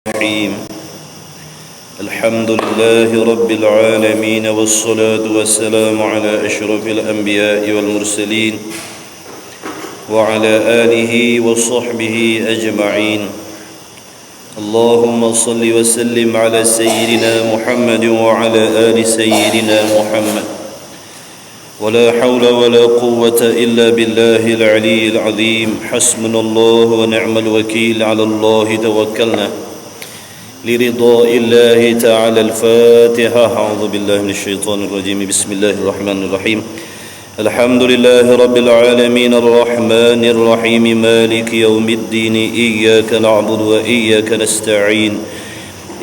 الرحيم الحمد لله رب العالمين والصلاة والسلام على أشرف الأنبياء والمرسلين وعلى آله وصحبه أجمعين اللهم صل وسلم على سيدنا محمد وعلى آل سيدنا محمد ولا حول ولا قوة إلا بالله العلي العظيم حسبنا الله ونعم الوكيل على الله توكلنا لرضاء الله تعالى الفاتحة أعوذ بالله من الشيطان الرجيم بسم الله الرحمن الرحيم الحمد لله رب العالمين الرحمن الرحيم مالك يوم الدين إياك نعبد وإياك نستعين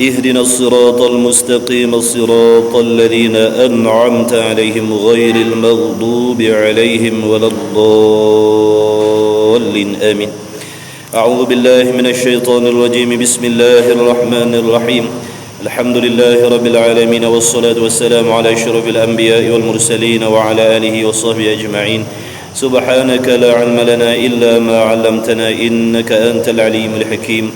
اهدنا الصراط المستقيم صراط الذين أنعمت عليهم غير المغضوب عليهم ولا الضالين آمين أعوذ بالله من الشيطان الرجيم بسم الله الرحمن الرحيم الحمد لله رب العالمين والصلاة والسلام على أشرف الأنبياء والمرسلين وعلى آله وصحبه أجمعين سبحانك لا علم لنا إلا ما علمتنا إنك أنت العليم الحكيم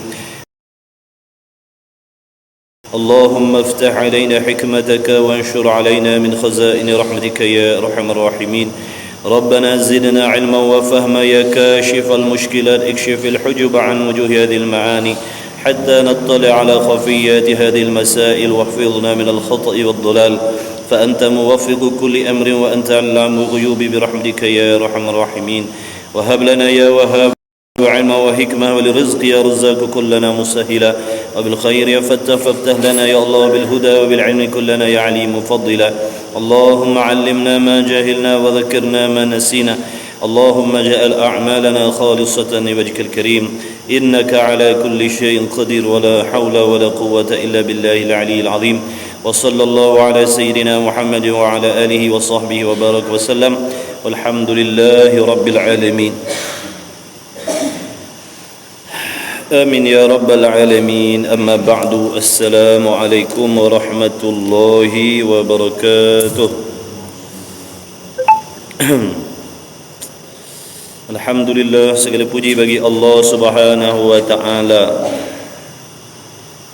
اللهم افتح علينا حكمتك وانشر علينا من خزائن رحمتك يا أرحم الراحمين ربنا زدنا علما وفهما يا كاشف المشكلات اكشف الحجب عن وجوه هذه المعاني حتى نطلع على خفيات هذه المسائل واحفظنا من الخطأ والضلال فأنت موفق كل أمر وأنت علام الغيوب برحمتك يا أرحم الراحمين وهب لنا يا وهاب علما وحكمة ولرزق يا رزاق كلنا مسهلا وبالخير يا فتح فافتح لنا يا الله بالهدى وبالعلم كلنا يا عليم فضلا اللهم علمنا ما جهلنا وذكرنا ما نسينا اللهم اجعل أعمالنا خالصة لوجهك الكريم إنك على كل شيء قدير ولا حول ولا قوة إلا بالله العلي العظيم وصلى الله على سيدنا محمد وعلى آله وصحبه وبارك وسلم والحمد لله رب العالمين آمين يا رب العالمين أما بعد السلام عليكم ورحمة الله وبركاته Alhamdulillah, segala puji bagi Allah Subhanahu wa taala.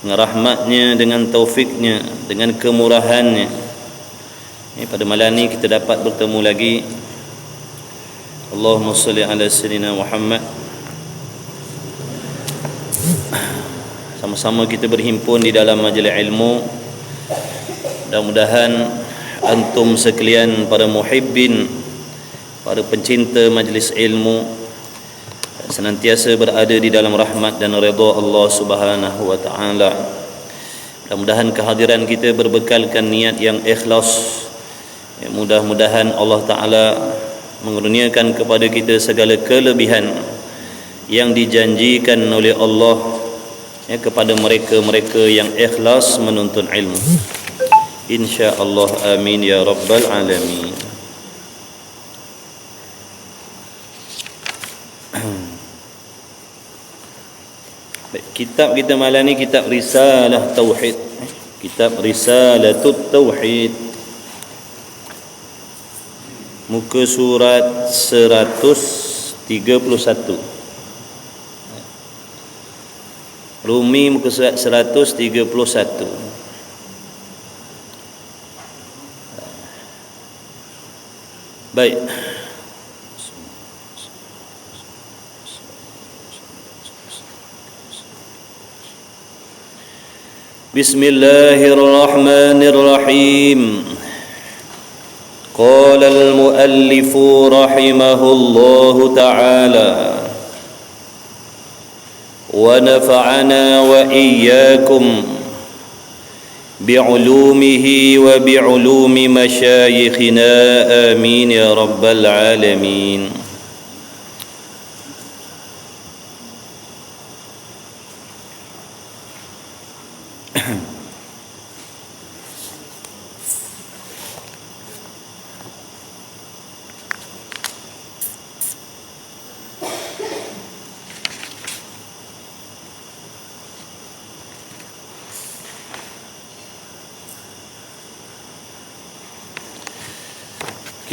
Dengan rahmatnya, dengan taufiknya, dengan kemurahannya. Pada malam ini kita dapat bertemu lagi. Allahumma salli ala sayyidina Muhammad. Sama-sama kita berhimpun di dalam majlis ilmu. Mudah-mudahan antum sekalian para muhibbin, para pencinta majlis ilmu senantiasa berada di dalam rahmat dan redha Allah Subhanahu wa taala. Mudah-mudahan kehadiran kita berbekalkan niat yang ikhlas. Mudah-mudahan Allah taala mengurniakan kepada kita segala kelebihan yang dijanjikan oleh Allah kepada mereka-mereka yang ikhlas menuntut ilmu. Insya-Allah amin ya rabbal alamin. Kitab kita malam ni kitab Risalah Tauhid. Kitab Risalatut Tauhid. Muka surat 131. Rumi muka surat 131. Baik. Bismillahirrahmanirrahim. Qala al-muallif rahimahullahu ta'ala wa nafa'ana wa iyyakum bi'ulumihi wa bi'ulumi masyayikhina amin ya rabbal alamin.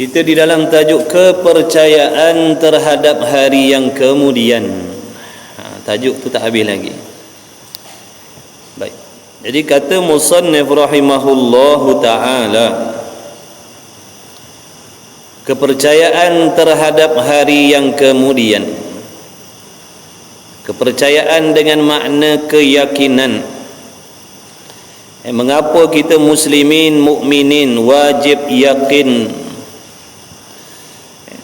Kita di dalam tajuk kepercayaan terhadap hari yang kemudian. Tajuk tu tak habis lagi. Baik. Jadi kata musannif rahimahullahu taala, kepercayaan terhadap hari yang kemudian, kepercayaan dengan makna keyakinan. Mengapa kita muslimin mukminin wajib yakin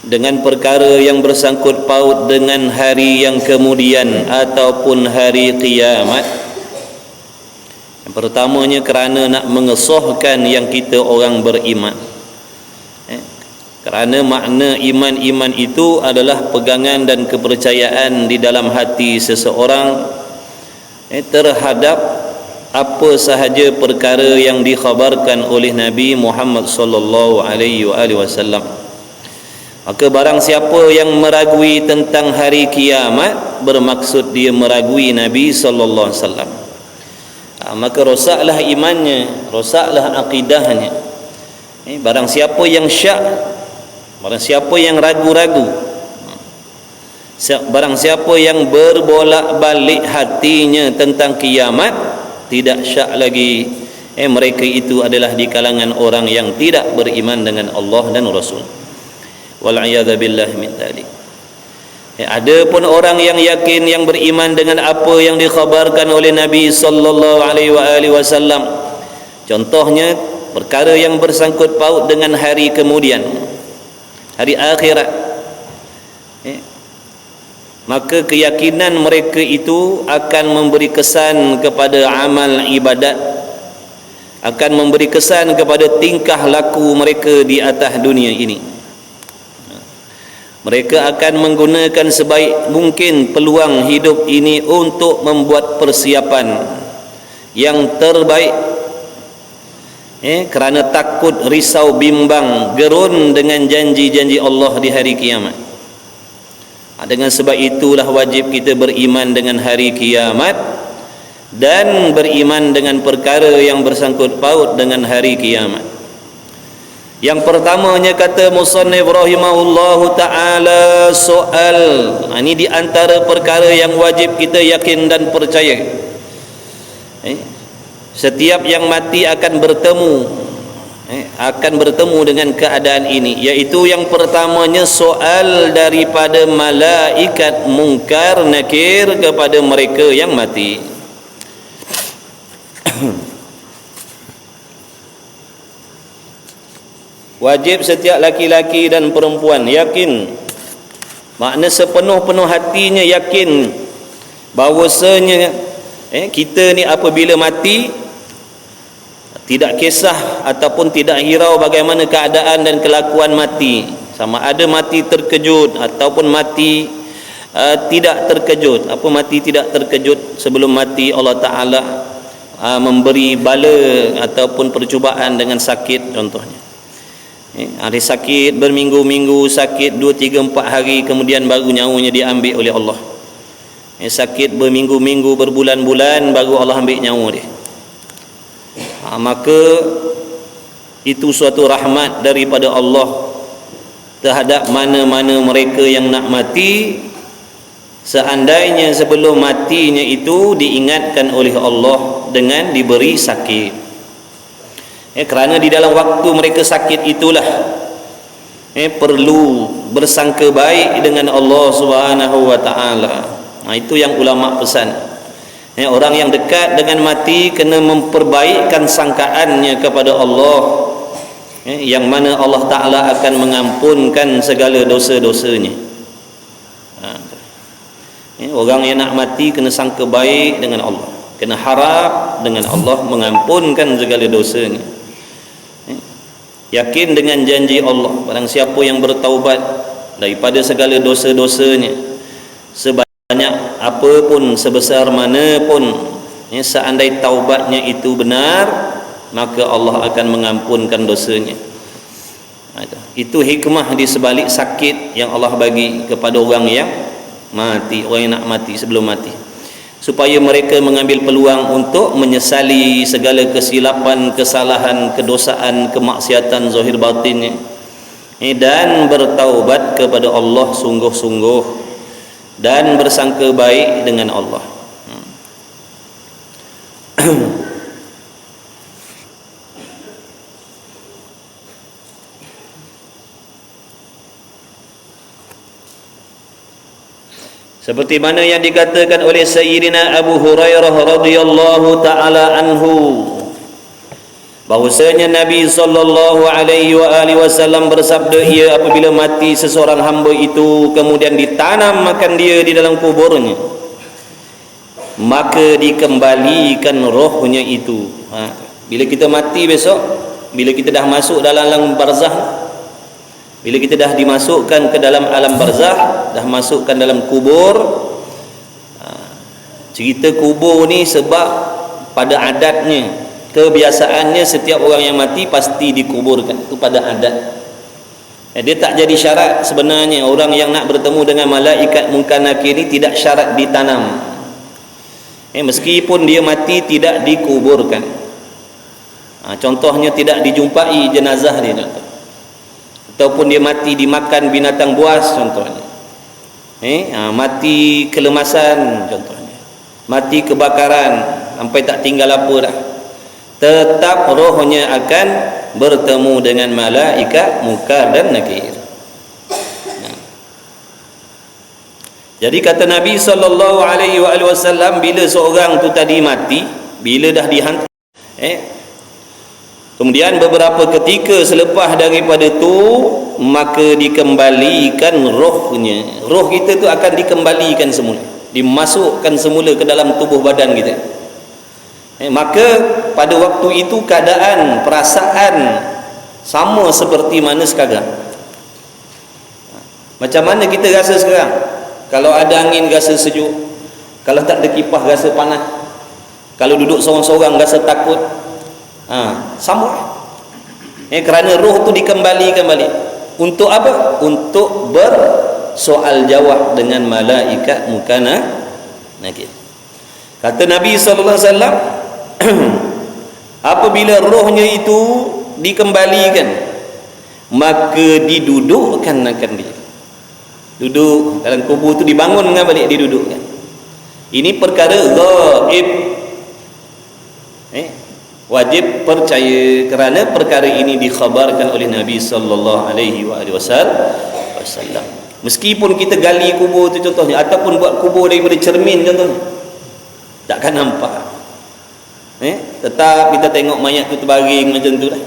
dengan perkara yang bersangkut paut dengan hari yang kemudian ataupun hari kiamat? Yang pertamanya kerana nak mengesahkan yang kita orang beriman. Kerana makna iman itu adalah pegangan dan kepercayaan di dalam hati seseorang terhadap apa sahaja perkara yang dikhabarkan oleh Nabi Muhammad sallallahu alaihi wasallam. Maka barang siapa yang meragui tentang hari kiamat, bermaksud dia meragui Nabi sallallahu alaihi wasallam. Maka rosaklah imannya, rosaklah akidahnya. Barang siapa yang syak, barang siapa yang ragu-ragu, barang siapa yang berbolak-balik hatinya tentang kiamat, tidak syak lagi mereka itu adalah di kalangan orang yang tidak beriman dengan Allah dan Rasul. Wal'iyadha billah min dhalik. Ada pun orang yang yakin, yang beriman dengan apa yang dikhabarkan oleh Nabi sallallahu alaihi wasallam. Contohnya perkara yang bersangkut paut dengan hari kemudian, hari akhirat. Maka keyakinan mereka itu akan memberi kesan kepada amal ibadat, akan memberi kesan kepada tingkah laku mereka di atas dunia ini. Mereka akan menggunakan sebaik mungkin peluang hidup ini untuk membuat persiapan yang terbaik, kerana takut, risau, bimbang, gerun dengan janji-janji Allah di hari kiamat. Dengan sebab itulah wajib kita beriman dengan hari kiamat dan beriman dengan perkara yang bersangkut paut dengan hari kiamat. Yang pertamanya kata musannif rahimahullahu taala, soal. Ini di antara perkara yang wajib kita yakin dan percaya. Setiap yang mati akan bertemu dengan keadaan ini, iaitu yang pertamanya soal daripada malaikat mungkar nakir kepada mereka yang mati. Wajib setiap laki-laki dan perempuan yakin, makna sepenuh-penuh hatinya yakin bahawasanya kita ni apabila mati, tidak kisah ataupun tidak hirau bagaimana keadaan dan kelakuan mati, sama ada mati terkejut ataupun mati tidak terkejut. Apa mati tidak terkejut? Sebelum mati Allah Ta'ala memberi bala ataupun percubaan dengan sakit contohnya. Ada sakit berminggu-minggu, sakit 2, 3, 4 hari, kemudian baru nyawanya diambil oleh Allah. Sakit berminggu-minggu, berbulan-bulan, baru Allah ambil nyawa dia. Maka itu suatu rahmat daripada Allah terhadap mana-mana mereka yang nak mati, seandainya sebelum matinya itu diingatkan oleh Allah dengan diberi sakit. Kerana di dalam waktu mereka sakit itulah perlu bersangka baik dengan Allah Subhanahu wa taala. Itu yang ulama pesan. Orang yang dekat dengan mati kena memperbaikkan sangkaannya kepada Allah, yang mana Allah Ta'ala akan mengampunkan segala dosa-dosanya. Orang yang nak mati kena sangka baik dengan Allah, kena harap dengan Allah mengampunkan segala dosanya. Yakin dengan janji Allah, barang siapa yang bertaubat daripada segala dosa-dosanya, sebanyak apapun, sebesar mana pun, seandai taubatnya itu benar, maka Allah akan mengampunkan dosanya. Itu hikmah di sebalik sakit yang Allah bagi kepada orang yang mati, orang yang nak mati sebelum mati, supaya mereka mengambil peluang untuk menyesali segala kesilapan, kesalahan, kedosaan, kemaksiatan zahir batinnya, dan bertaubat kepada Allah sungguh-sungguh dan bersangka baik dengan Allah. Seperti mana yang dikatakan oleh Sayyidina Abu Hurairah radhiyallahu taala anhu, bahwasanya Nabi sallallahu alaihi wasallam bersabda, ia apabila mati seseorang hamba itu kemudian ditanam akan dia di dalam kuburnya, maka dikembalikan rohnya itu. Bila kita mati besok, bila kita dah masuk dalam alam barzah, bila kita dah dimasukkan ke dalam alam barzah, dah masukkan dalam kubur, cerita kubur ni sebab pada adatnya, kebiasaannya setiap orang yang mati pasti dikuburkan, itu pada adat. Dia tak jadi syarat sebenarnya. Orang yang nak bertemu dengan malaikat Munkar Nakir ni tidak syarat ditanam, meskipun dia mati tidak dikuburkan. Contohnya tidak dijumpai jenazah dia, ataupun dia mati dimakan binatang buas contohnya, mati kelemasan contohnya, mati kebakaran sampai tak tinggal apa dah, tetap rohnya akan bertemu dengan malaikat Munkar dan Nakir. Jadi kata Nabi sallallahu alaihi wasallam, bila seorang tu tadi mati, bila dah dihantar, kemudian beberapa ketika selepas daripada tu, maka dikembalikan rohnya. Roh kita tu akan dikembalikan semula, dimasukkan semula ke dalam tubuh badan kita. Maka pada waktu itu keadaan, perasaan sama seperti mana sekarang. Macam mana kita rasa sekarang? Kalau ada angin rasa sejuk, kalau tak ada kipas rasa panas, kalau duduk seorang-seorang rasa takut. Sama. Kerana roh tu dikembalikan balik. Untuk apa? Untuk bersoal jawab dengan malaikat Munkar Nakir. Kata Nabi sallallahu alaihi wasallam, apabila rohnya itu dikembalikan, maka didudukkan akan dia. Duduk dalam kubur tu, dibangun dengan balik, didudukkan. Ini perkara ghaib. Wajib percaya kerana perkara ini dikhabarkan oleh Nabi sallallahu alaihi wasallam. Meskipun kita gali kubur tu contohnya, ataupun buat kubur daripada cermin contohnya, takkan nampak. Tetap kita tengok mayat tu terbaring macam tu lah.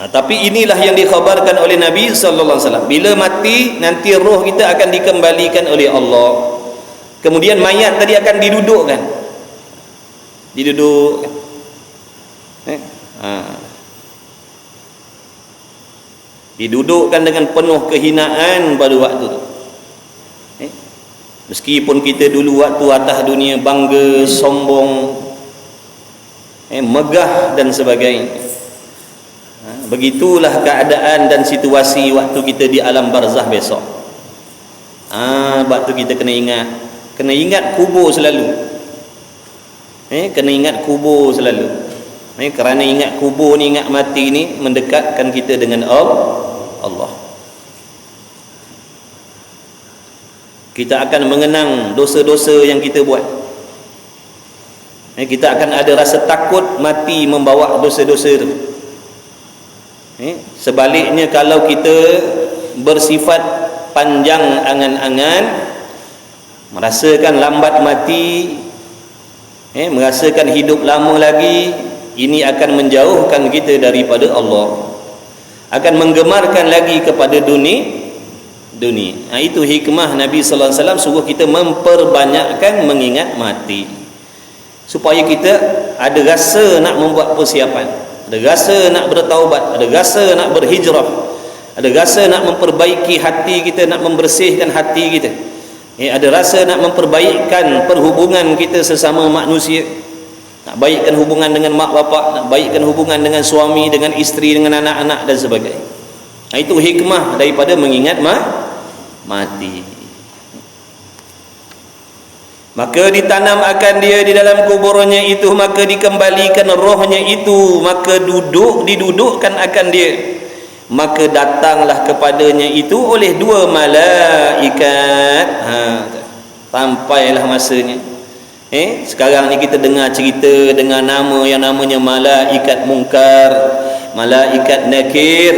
Tapi inilah yang dikhabarkan oleh Nabi sallallahu alaihi wasallam. Bila mati, nanti roh kita akan dikembalikan oleh Allah. Kemudian mayat tadi akan didudukkan. Didudukkan dengan penuh kehinaan pada waktu itu. Meskipun kita dulu waktu atas dunia bangga, sombong, megah dan sebagainya, begitulah keadaan dan situasi waktu kita di alam barzah besok. Waktu kita kena ingat kubur selalu. Kena ingat kubur selalu. Kerana ingat kubur ni, ingat mati ni mendekatkan kita dengan Allah. Kita akan mengenang dosa-dosa yang kita buat. Kita akan ada rasa takut mati membawa dosa-dosa itu. Sebaliknya, kalau kita bersifat panjang angan-angan, merasakan lambat mati, merasakan hidup lama lagi, ini akan menjauhkan kita daripada Allah, akan menggemarkan lagi kepada dunia. Itu hikmah Nabi sallallahu alaihi wasallam suruh kita memperbanyakkan mengingat mati, supaya kita ada rasa nak membuat persiapan, ada rasa nak bertaubat, ada rasa nak berhijrah, ada rasa nak memperbaiki hati kita, nak membersihkan hati kita, ada rasa nak memperbaikkan perhubungan kita sesama manusia, nak baikkan hubungan dengan mak bapak, nak baikkan hubungan dengan suami, dengan isteri, dengan anak-anak dan sebagainya. Itu hikmah daripada mengingat mati. Maka ditanam akan dia di dalam kuburnya itu, maka dikembalikan rohnya itu, maka didudukkan akan dia, maka datanglah kepadanya itu oleh dua malaikat. Sampailah masanya Sekarang ni kita dengar cerita dengan nama yang namanya malaikat mungkar, malaikat nakir.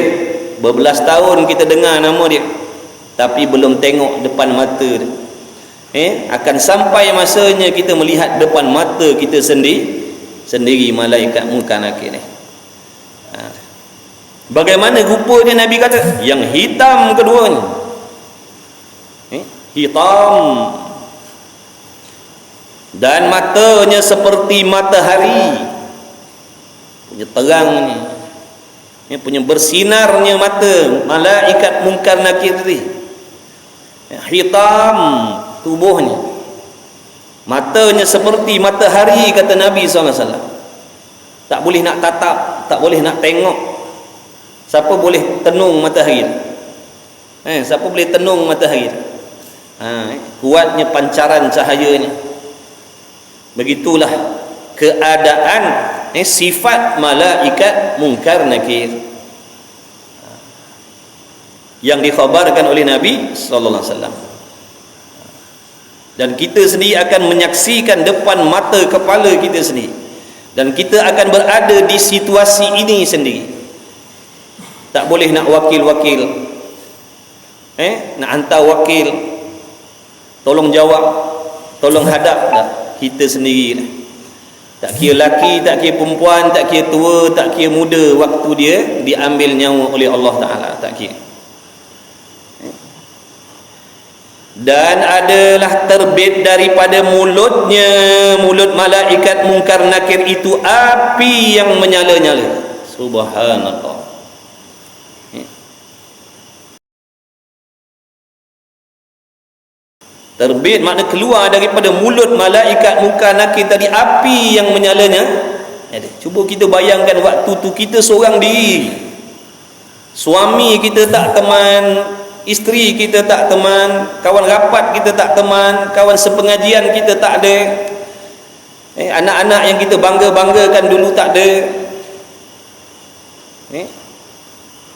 Berbelas tahun kita dengar nama dia, tapi belum tengok depan mata dia. Akan sampai masanya kita melihat depan mata kita sendiri malaikat mungkar nakir ni. Bagaimana rupa dia? Nabi kata yang hitam keduanya, hitam, dan matanya seperti matahari, punya terang ni, punya bersinarnya mata malaikat mungkar nakir tadi. Hitam tubuhnya, matanya seperti matahari, kata Nabi SAW. Tak boleh nak tatap, tak boleh nak tengok. Siapa boleh tenung matahari? Siapa boleh tenung matahari? Kuatnya pancaran cahayanya. Begitulah keadaan sifat malaikat mungkar nakir yang dikhabarkan oleh Nabi sallallahu alaihi wasallam. Dan kita sendiri akan menyaksikan depan mata kepala kita sendiri, dan kita akan berada di situasi ini sendiri. Tak boleh nak wakil-wakil, nak hantar wakil tolong jawab, tolong hadap. Tak, kita sendiri. Tak kira laki, tak kira perempuan, tak kira tua, tak kira muda, waktu dia diambil nyawa oleh Allah Ta'ala, tak kira. Dan adalah terbit daripada mulutnya, mulut malaikat mungkar nakir itu, api yang menyala-nyala. Subhanallah. Terbit makna keluar daripada mulut malaikat mungkar nakir tadi api yang menyalanya. Cuba kita bayangkan waktu tu kita seorang diri, suami kita tak teman, isteri kita tak teman, kawan rapat kita tak teman, kawan sepengajian kita tak ada, anak-anak yang kita bangga-banggakan dulu tak ada,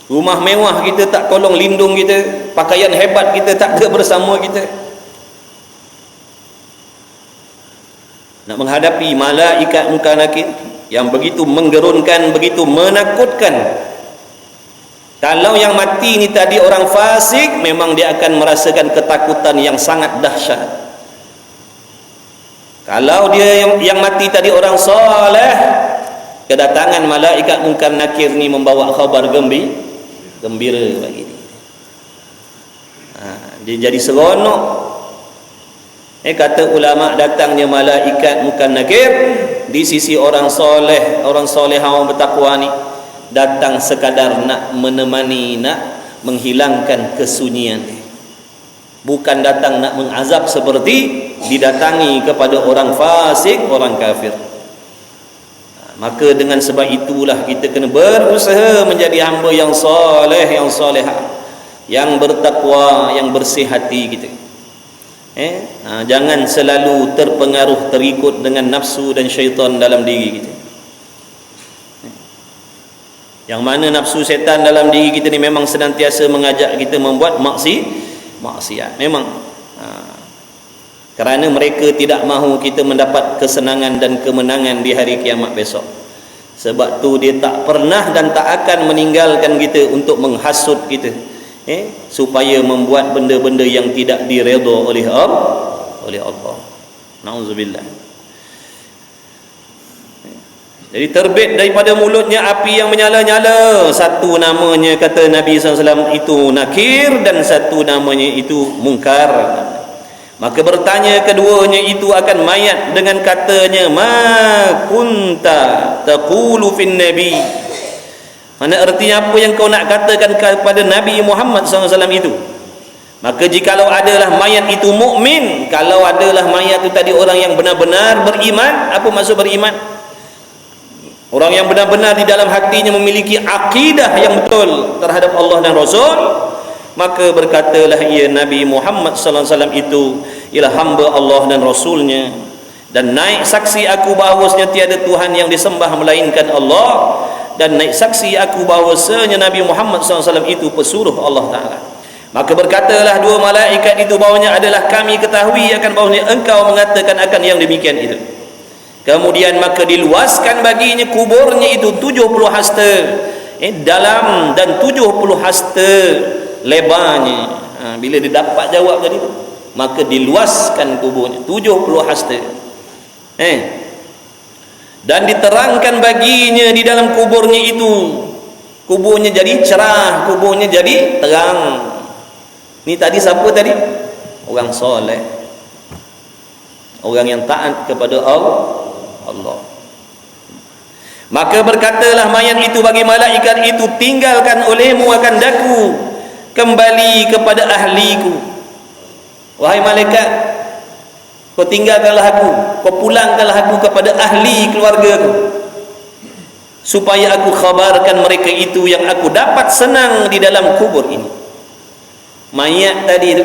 rumah mewah kita tak tolong lindung kita, pakaian hebat kita tak ada bersama kita. Nak menghadapi malaikat mungkar nakir yang begitu menggerunkan, begitu menakutkan. Kalau yang mati ni tadi orang fasik, memang dia akan merasakan ketakutan yang sangat dahsyat. Kalau dia yang mati tadi orang soleh, kedatangan malaikat mungkar nakir ni membawa khabar gembira bagi dia. Dia jadi seronok. Kata ulama, datangnya malaikat mungkar nakir di sisi orang soleh, orang solehah, orang bertakwa ni, datang sekadar nak menemani, nak menghilangkan kesunyian, bukan datang nak mengazab seperti didatangi kepada orang fasik, orang kafir. Maka dengan sebab itulah kita kena berusaha menjadi hamba yang soleh, yang solehah, yang bertakwa, yang bersih hati kita. Jangan selalu terpengaruh, terikut dengan nafsu dan syaitan dalam diri kita. Yang mana nafsu syaitan dalam diri kita ni memang senantiasa mengajak kita membuat maksiat. Memang kerana mereka tidak mahu kita mendapat kesenangan dan kemenangan di hari kiamat besok. Sebab tu dia tak pernah dan tak akan meninggalkan kita untuk menghasut kita, supaya membuat benda-benda yang tidak diredha oleh Allah. Nauzubillah. Jadi terbit daripada mulutnya api yang menyala-nyala. Satu namanya, kata Nabi SAW, itu nakir, dan satu namanya itu mungkar. Maka bertanya keduanya itu akan mayat dengan katanya, ma kunta taqulu fin nabi. Mana artinya apa yang kau nak katakan kepada Nabi Muhammad SAW itu? Maka jikalau adalah mayat itu mukmin, kalau adalah mayat itu tadi orang yang benar-benar beriman. Apa maksud beriman? Orang yang benar-benar di dalam hatinya memiliki akidah yang betul terhadap Allah dan Rasul. Maka berkatalah ia, Nabi Muhammad SAW itu ialah hamba Allah dan Rasulnya, dan naik saksi aku bahawasanya tiada Tuhan yang disembah melainkan Allah, dan naik saksi aku bahawasanya Nabi Muhammad SAW itu pesuruh Allah Ta'ala. Maka berkatalah dua malaikat itu bahwanya adalah kami ketahui akan bahwanya engkau mengatakan akan yang demikian itu. Kemudian maka diluaskan baginya kuburnya itu 70 hasta dalam dan 70 hasta lebarnya. Bila dia dapat jawab tadi tu, maka diluaskan kuburnya 70 hasta. Dan diterangkan baginya di dalam kuburnya itu, kuburnya jadi cerah, kuburnya jadi terang. Ni tadi siapa tadi? Orang soleh, orang yang taat kepada Allah. Maka berkatalah mayat itu bagi malaikat itu, tinggalkan olehmu akan daku, kembali kepada ahliku. Wahai malaikat, kau tinggalkanlah aku, kau pulangkanlah aku kepada ahli keluargaku, supaya aku khabarkan mereka itu yang aku dapat senang di dalam kubur ini. Mayat tadi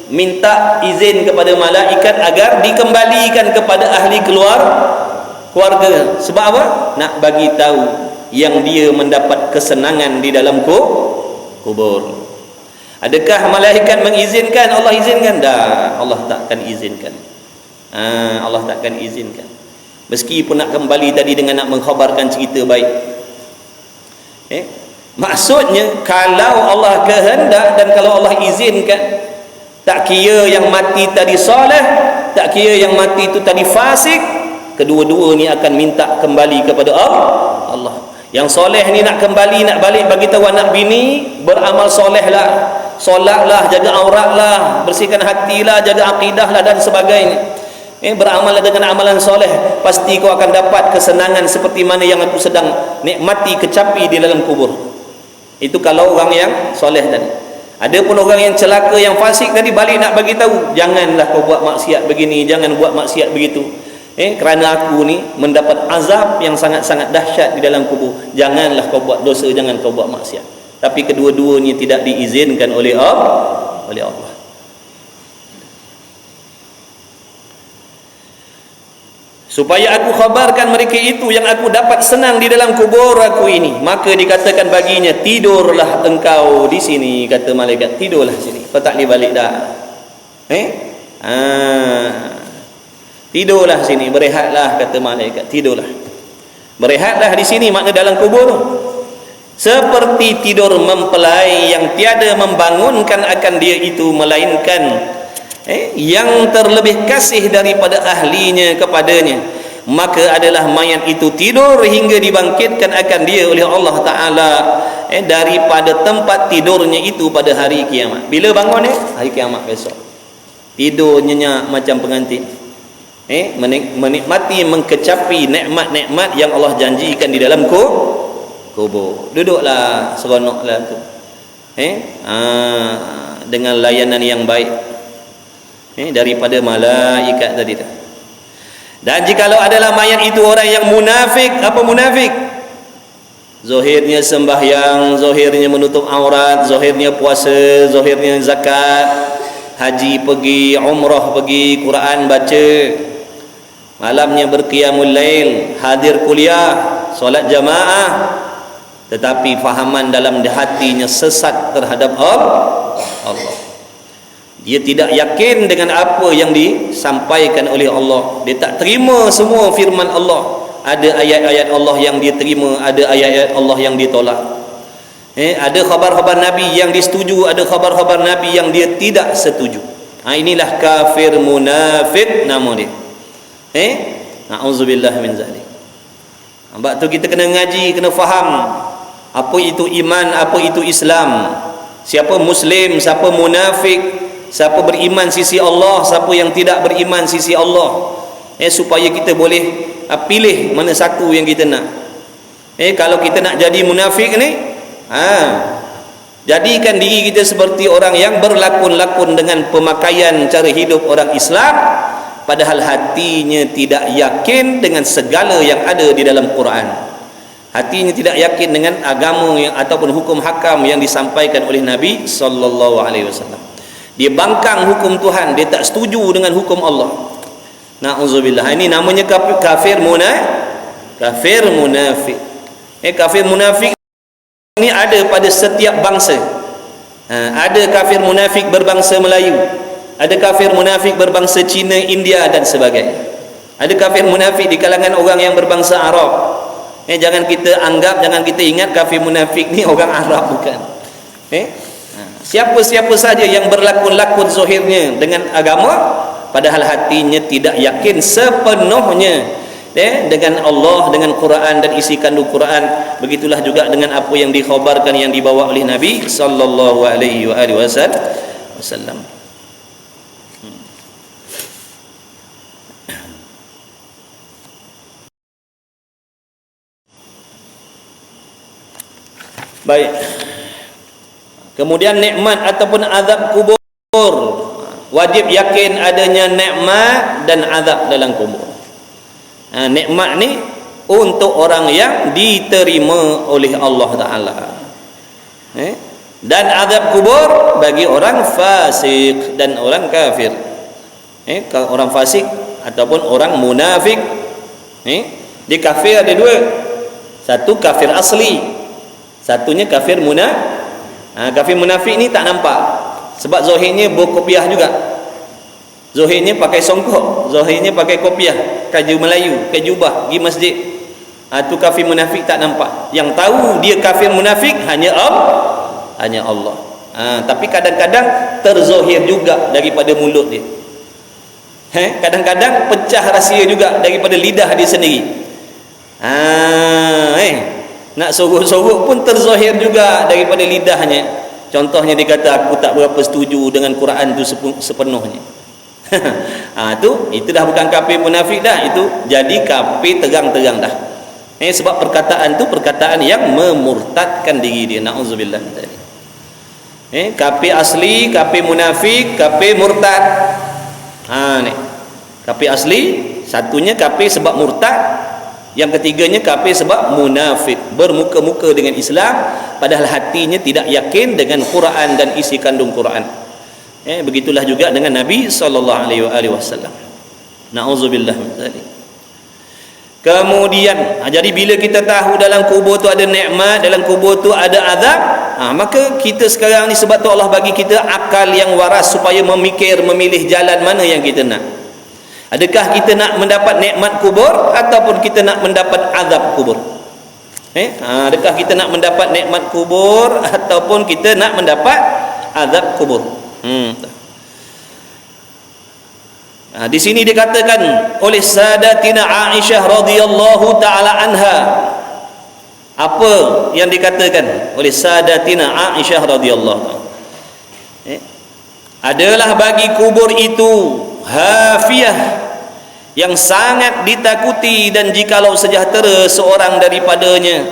minta izin kepada malaikat agar dikembalikan kepada ahli keluarga. Sebab apa? Nak bagi tahu yang dia mendapat kesenangan di dalam kubur. Adakah malaikat mengizinkan? Allah izinkan? Tak, Allah takkan izinkan. Allah takkan izinkan. Meskipun nak kembali tadi dengan nak mengkhabarkan cerita baik. Maksudnya kalau Allah kehendak dan kalau Allah izinkan, tak kira yang mati tadi soleh, tak kira yang mati itu tadi fasik, kedua-dua ni akan minta kembali kepada Allah. Yang soleh ni nak kembali, nak balik bagi tahu anak bini, beramal soleh lah, solatlah, jaga aurat lah, bersihkan hati lah, jaga akidah lah dan sebagainya. Beramal dengan amalan soleh, pasti kau akan dapat kesenangan seperti mana yang aku sedang nikmati kecapi di dalam kubur. Itu kalau orang yang soleh tadi. Ada pun orang yang celaka, yang fasik tadi, balik nak bagi tahu, janganlah kau buat maksiat begini, jangan buat maksiat begitu. Kerana aku ni mendapat azab yang sangat-sangat dahsyat di dalam kubur. Janganlah kau buat dosa, jangan kau buat maksiat. Tapi kedua-duanya tidak diizinkan oleh Allah. Supaya aku khabarkan mereka itu yang aku dapat senang di dalam kubur aku ini. Maka dikatakan baginya, tidurlah engkau di sini, kata malaikat, tidurlah sini. Kau tak boleh balik dah. Tidurlah sini, berehatlah, kata malaikat, tidurlah. Berehatlah di sini, makna dalam kubur. Seperti tidur mempelai yang tiada membangunkan akan dia itu melainkan yang terlebih kasih daripada ahlinya kepadanya, maka adalah mayat itu tidur hingga dibangkitkan akan dia oleh Allah Ta'ala daripada tempat tidurnya itu pada hari kiamat. Bila bangun hari kiamat besok, tidur nyenyak macam pengantin, menikmati, mengkecapi nikmat-nikmat yang Allah janjikan di dalam kubur. Duduklah seronoklah tu, dengan layanan yang baik daripada malaikat tadi tu. Dan jikalau adalah mayat itu orang yang munafik, apa munafik? Zahirnya sembahyang, zahirnya menutup aurat, zahirnya puasa, zahirnya zakat, haji pergi, umrah pergi, Quran baca, malamnya berqiyamul lail, hadir kuliah, solat jamaah, tetapi fahaman dalam hatinya sesat terhadap Allah. Dia tidak yakin dengan apa yang disampaikan oleh Allah. Dia tak terima semua firman Allah. Ada ayat-ayat Allah yang dia terima, ada ayat-ayat Allah yang ditolak. Ada khabar-khabar Nabi yang disetuju, ada khabar-khabar Nabi yang dia tidak setuju. Inilah kafir munafik nama dia. Na'udzubillah min zalik. Sebab tu kita kena ngaji, kena faham apa itu iman, apa itu Islam, siapa muslim, siapa munafik, siapa beriman sisi Allah, siapa yang tidak beriman sisi Allah, supaya kita boleh pilih mana satu yang kita nak. Kalau kita nak jadi munafik ni, jadikan diri kita seperti orang yang berlakon-lakon dengan pemakaian cara hidup orang Islam, padahal hatinya tidak yakin dengan segala yang ada di dalam Quran. Hatinya tidak yakin dengan agama yang ataupun hukum hakam yang disampaikan oleh Nabi sallallahu alaihi wasallam. Dia bangkang hukum Tuhan, dia tak setuju dengan hukum Allah. Na'udzubillah. Ini namanya kafir munafik. Kafir munafik ini ada pada setiap bangsa. Ada kafir munafik berbangsa Melayu, ada kafir munafik berbangsa Cina, India dan sebagainya. Ada kafir munafik di kalangan orang yang berbangsa Arab. Jangan kita anggap, jangan kita ingat kafir munafik ni orang Arab, bukan. Siapa-siapa saja yang berlakon-lakon zahirnya dengan agama, padahal hatinya tidak yakin sepenuhnya dengan Allah, dengan Quran dan isi kandung Quran. Begitulah juga dengan apa yang dikhabarkan, yang dibawa oleh Nabi sallallahu alaihi wasallam. Baik. Kemudian nikmat ataupun azab kubur. Wajib yakin adanya nikmat dan azab dalam kubur. Nikmat ni untuk orang yang diterima oleh Allah Ta'ala. Dan azab kubur bagi orang fasik dan orang kafir. Orang fasik ataupun orang munafik. Di kafir ada dua. Satu kafir asli, satunya kafir munafik. Kafir munafik ni tak nampak, sebab zahirnya berkopiah juga. Zahirnya pakai songkok, zahirnya pakai kopiah, baju Melayu, pakai jubah, pergi masjid. Tu kafir munafik tak nampak. Yang tahu dia kafir munafik hanya Allah. Tapi kadang-kadang terzahir juga daripada mulut dia. Kadang-kadang pecah rahsia juga daripada lidah dia sendiri. Nak sorok-sorok pun terzahir juga daripada lidahnya. Contohnya dia kata, aku tak berapa setuju dengan Quran tu sepenuhnya. Itu dah bukan kafir munafik dah, itu jadi kafir terang-terang dah. Sebab perkataan tu perkataan yang memurtadkan diri dia. Na'udzubillah tadi. Kafir asli, kafir munafik, kafir murtad. Ni kafir asli, satunya kafir sebab murtad, yang ketiganya kafir sebab munafik, bermuka-muka dengan Islam padahal hatinya tidak yakin dengan Quran dan isi kandung Quran. Begitulah juga dengan Nabi sallallahu alaihi wasallam. Nauzubillah min dzalik. Kemudian jadi bila kita tahu dalam kubur tu ada nikmat, dalam kubur tu ada azab, maka kita sekarang ni, sebab tu Allah bagi kita akal yang waras supaya memilih jalan mana yang kita nak. Adakah kita nak mendapat nikmat kubur ataupun kita nak mendapat azab kubur? Adakah kita nak mendapat nikmat kubur ataupun kita nak mendapat azab kubur? Di sini dikatakan oleh Sadatina Aisyah radhiyallahu taala anha. Apa yang dikatakan oleh Sadatina Aisyah radhiyallahu taala? Adalah bagi kubur itu hafiyah, yang sangat ditakuti, dan jikalau sejahtera seorang daripadanya,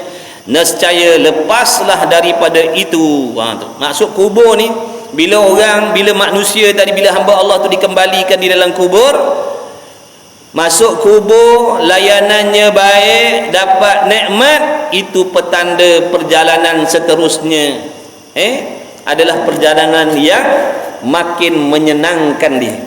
nescaya lepaslah daripada itu. Maksud kubur ni, bila manusia tadi, bila hamba Allah tu dikembalikan di dalam kubur, masuk kubur, layanannya baik, dapat nikmat, itu petanda perjalanan seterusnya adalah perjalanan yang makin menyenangkan dia.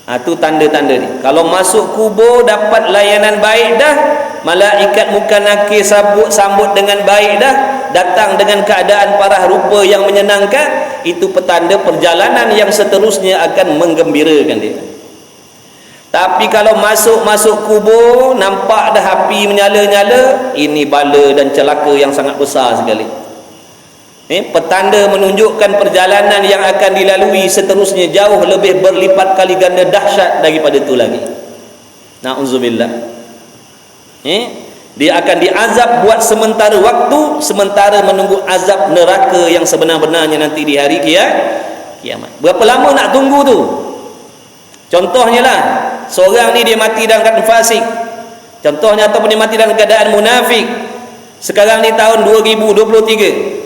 Itu tanda-tanda ni. Kalau masuk kubur dapat layanan baik dah, malaikat muka nakir sambut dengan baik dah, datang dengan keadaan parah rupa yang menyenangkan, itu petanda perjalanan yang seterusnya akan menggembirakan dia. Tapi kalau masuk kubur nampak dah api menyala-nyala, ini bala dan celaka yang sangat besar sekali. Petanda menunjukkan perjalanan yang akan dilalui seterusnya jauh lebih berlipat kali ganda dahsyat daripada itu lagi. Na'udzubillah. Dia akan diazab buat sementara waktu, sementara menunggu azab neraka yang sebenar-benarnya nanti di hari kiamat. Berapa lama nak tunggu tu? Contohnya lah, seorang ni dia mati dalam keadaan fasik, contohnya, ataupun dia mati dalam keadaan munafik. Sekarang ni tahun 2023,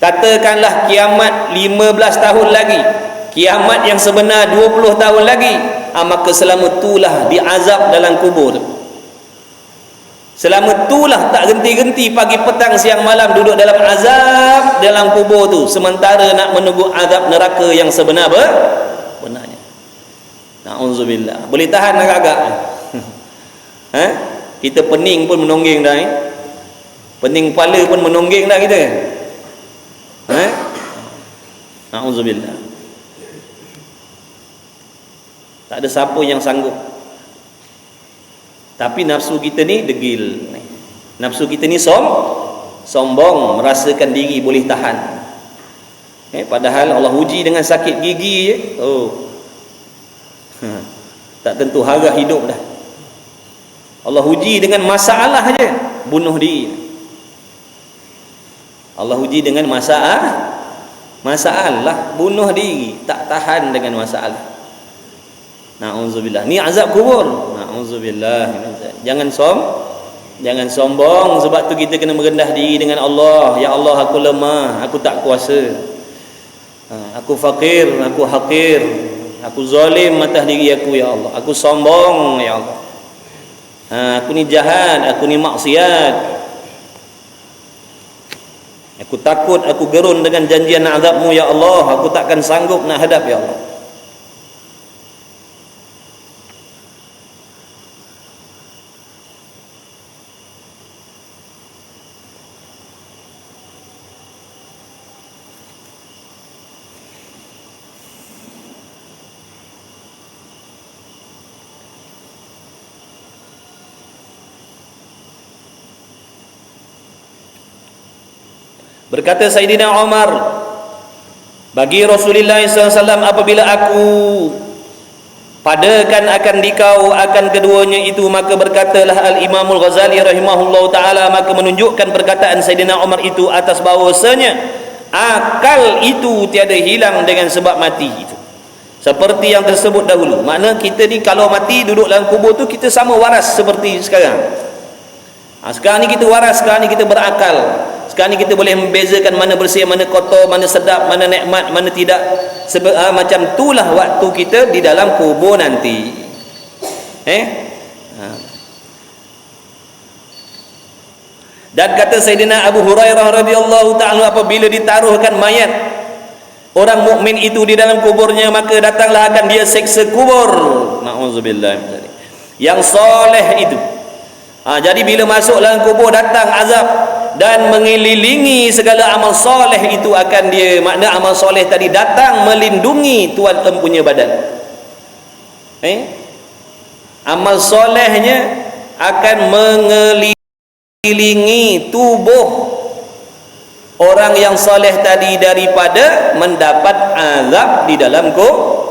katakanlah kiamat 15 tahun lagi, kiamat yang sebenar 20 tahun lagi, maka selama itulah diazab dalam kubur. Selama itulah tak henti-henti pagi petang siang malam duduk dalam azab dalam kubur tu, sementara nak menunggu azab neraka yang benarnya. Na'udzubillah. Boleh tahan agak-agak? Kita pening pun menonggeng dah. Pening kepala pun menonggeng dah kita. Na'udzubillah. Tak ada siapa yang sanggup. Tapi nafsu kita ni degil. Nafsu kita ni sombong, merasakan diri boleh tahan. Padahal Allah uji dengan sakit gigi je. Tak tentu harga hidup dah. Allah uji dengan masalah je, bunuh diri. Allah uji dengan masalah, bunuh diri, tak tahan dengan masalah. Na'udzubillah. Ni azab kubur. Na'udzubillah. Jangan sombong. Sebab tu kita kena merendah diri dengan Allah. Ya Allah, aku lemah, aku tak kuasa. Aku fakir, aku hakir, aku zalim atas diri aku, ya Allah. Aku sombong, ya Allah. Aku ni jahat, aku ni maksiat. Aku takut, aku gerun dengan janjian azab-Mu, ya Allah. Aku takkan sanggup nak hadap, ya Allah. Berkata Sayyidina Umar, bagi Rasulullah SAW, apabila aku padakan akan dikau akan keduanya itu, maka berkatalah Al-Imamul Ghazali rahimahullahu ta'ala, maka menunjukkan perkataan Sayyidina Umar itu atas bahawasanya akal itu tiada hilang dengan sebab mati itu. Seperti yang tersebut dahulu. Makna kita ni kalau mati duduk dalam kubur tu, kita sama waras seperti sekarang. Sekarang ni kita waras, sekarang ni kita berakal. Sekarang ni kita boleh membezakan mana bersih, mana kotor, mana sedap, mana nikmat, mana tidak. Macam itulah waktu kita di dalam kubur nanti. Dan kata Sayyidina Abu Hurairah radhiyallahu ta'ala, apabila ditaruhkan mayat orang mukmin itu di dalam kuburnya, maka datanglah akan dia seksa kubur. Na'udzubillah. Yang soleh itu. Jadi bila masuk dalam kubur, datang azab dan mengelilingi segala amal soleh itu akan dia. Makna amal soleh tadi datang melindungi tuan empunya badan. Amal solehnya akan mengelilingi tubuh orang yang soleh tadi daripada mendapat azab di dalam kubur.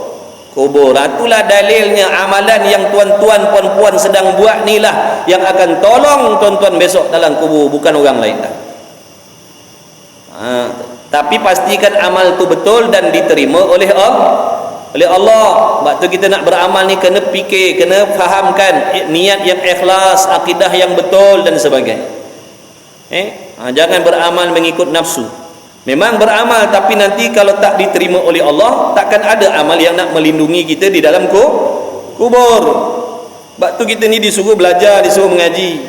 Itulah dalilnya amalan yang tuan-tuan puan-puan sedang buat ni lah yang akan tolong tuan-tuan besok dalam kubur, bukan orang lain dah. Tapi pastikan amal tu betul dan diterima oleh Allah. Sebab tu kita nak beramal ni kena fikir, kena fahamkan niat yang ikhlas, akidah yang betul dan sebagainya. Jangan beramal mengikut nafsu. Memang beramal, tapi nanti kalau tak diterima oleh Allah, takkan ada amal yang nak melindungi kita di dalam kubur. Sebab tu kita ni disuruh belajar, disuruh mengaji,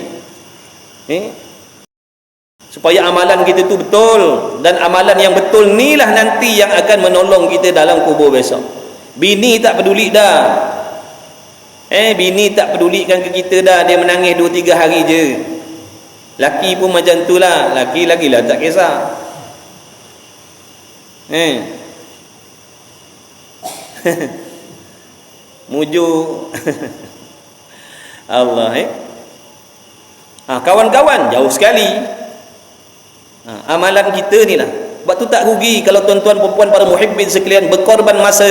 supaya amalan kita tu betul. Dan amalan yang betul ni lah nanti yang akan menolong kita dalam kubur besok. Bini tak peduli dah. Bini tak pedulikan ke kita dah. Dia menangis 2-3 hari je. Laki pun macam tu lah. Laki lagi lah tak kisah. Muju Allah. Kawan-kawan jauh sekali. Amalan kita ni lah. Sebab tu tak rugi kalau tuan-tuan perempuan para muhibbin sekalian berkorban masa,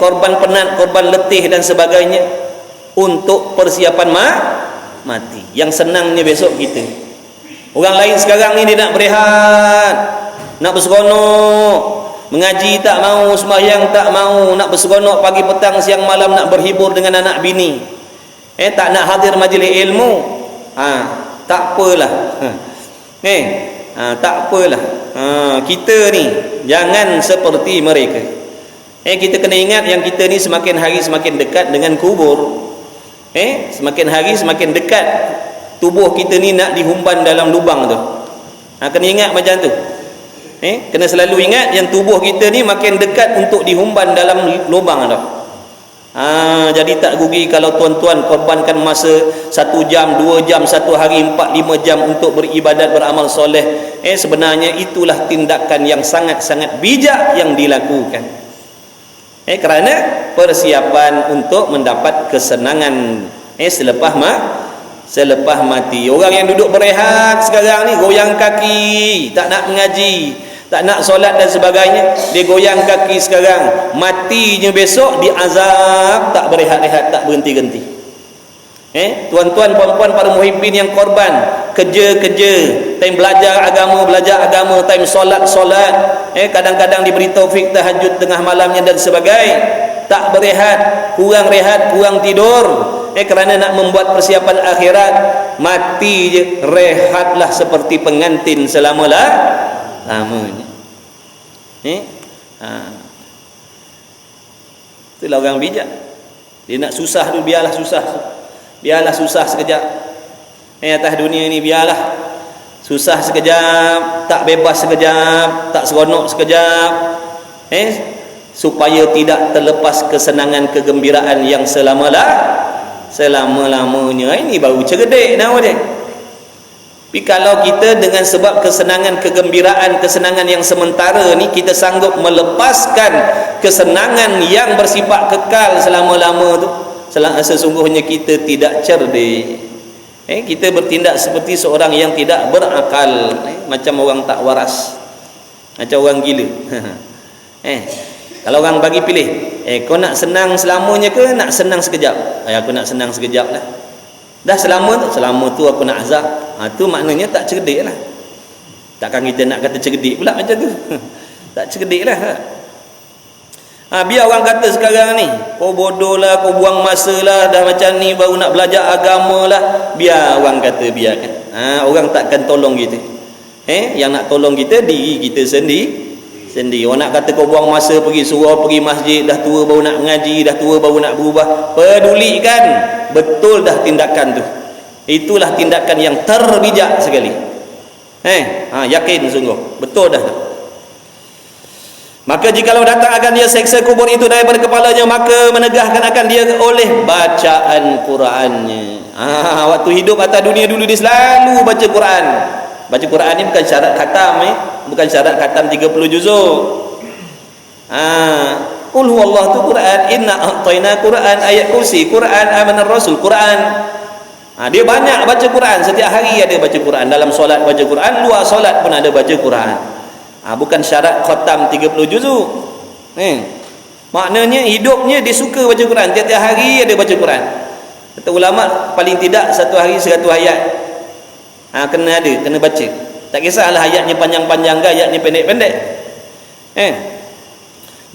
korban penat, korban letih dan sebagainya untuk persiapan mati. Yang senangnya besok kita. Orang lain sekarang ni dia nak berehat, nak berseronok, mengaji tak mau, sembahyang tak mau, nak berseronok pagi petang siang malam, nak berhibur dengan anak bini, tak nak hadir majlis ilmu. Tak apalah. Tak apalah. Kita ni jangan seperti mereka. Kita kena ingat yang kita ni semakin hari semakin dekat dengan kubur. Semakin hari semakin dekat tubuh kita ni nak dihumban dalam lubang tu. Kena ingat macam tu. Kena selalu ingat yang tubuh kita ni makin dekat untuk dihumban dalam lubang tu. Jadi tak rugi kalau tuan-tuan korbankan masa 1 jam, 2 jam, 1 hari, 4-5 jam untuk beribadat, beramal soleh. Sebenarnya itulah tindakan yang sangat-sangat bijak yang dilakukan. Kerana persiapan untuk mendapat kesenangan selepas mati. Orang yang duduk berehat sekarang ni goyang kaki, tak nak mengaji, tak nak solat dan sebagainya, dia goyang kaki sekarang, matinya besok diazab, tak berehat-rehat, tak berhenti-henti. Tuan-tuan, puan-puan, para muhibbin yang korban, kerja, time belajar agama, time solat, kadang-kadang diberi taufik tahajud tengah malamnya dan sebagainya, tak berehat, kurang tidur, kerana nak membuat persiapan akhirat. Mati je, rehatlah seperti pengantin lamanya. Itulah orang bijak. Dia nak susah tu, biarlah susah sekejap. Atas dunia ni biarlah susah sekejap, tak bebas sekejap, tak seronok sekejap, supaya tidak terlepas kesenangan, kegembiraan yang selama-lamanya. Ini baru cerdik nama dia. Tapi kalau kita dengan sebab kesenangan, kegembiraan, kesenangan yang sementara ni, kita sanggup melepaskan kesenangan yang bersifat kekal selama-lama tu, sesungguhnya kita tidak cerdik. Kita bertindak seperti seorang yang tidak berakal, macam orang tak waras, macam orang gila. Kalau orang bagi pilih, kau nak senang selamanya ke nak senang sekejap? Aku nak senang sekejap lah. Dah selama tu aku nak azab. Tu maknanya tak cerdik lah. Takkan kita nak kata cerdik pula macam tu. Tak cerdik lah. Biar orang kata sekarang ni, kau bodoh lah, kau buang masa lah, dah macam ni baru nak belajar agama lah. Biar orang kata, biarkan. Orang takkan tolong kita. Yang nak tolong kita, diri kita sendiri. Orang nak kata kau buang masa suruh pergi masjid, dah tua baru nak mengaji, dah tua baru nak berubah. Pedulikan betul dah tindakan tu. Itulah tindakan yang terbijak sekali. Yakin sungguh betul dah. Maka jikalau datang akan dia seksa kubur itu daripada kepalanya, maka menegahkan akan dia oleh bacaan Qurannya. Waktu hidup atas dunia dulu dia selalu baca Quran. Baca Quran ni bukan syarat khatam, bukan syarat khatam 30 juzuk. Qul huwallahu tu Quran, inna a'tayna Quran, ayat kursi Quran, amanar rasul Quran. Dia banyak baca Quran, setiap hari ada baca Quran, dalam solat baca Quran, luar solat pun ada baca Quran. Bukan syarat khatam 30 juzuk. Maknanya hidupnya dia suka baca Quran, tiap-tiap hari ada baca Quran. Kata ulama paling tidak satu hari 100 ayat. Kena ada, kena baca. Tak kisahlah ayatnya panjang-panjang ke ayatnya pendek-pendek.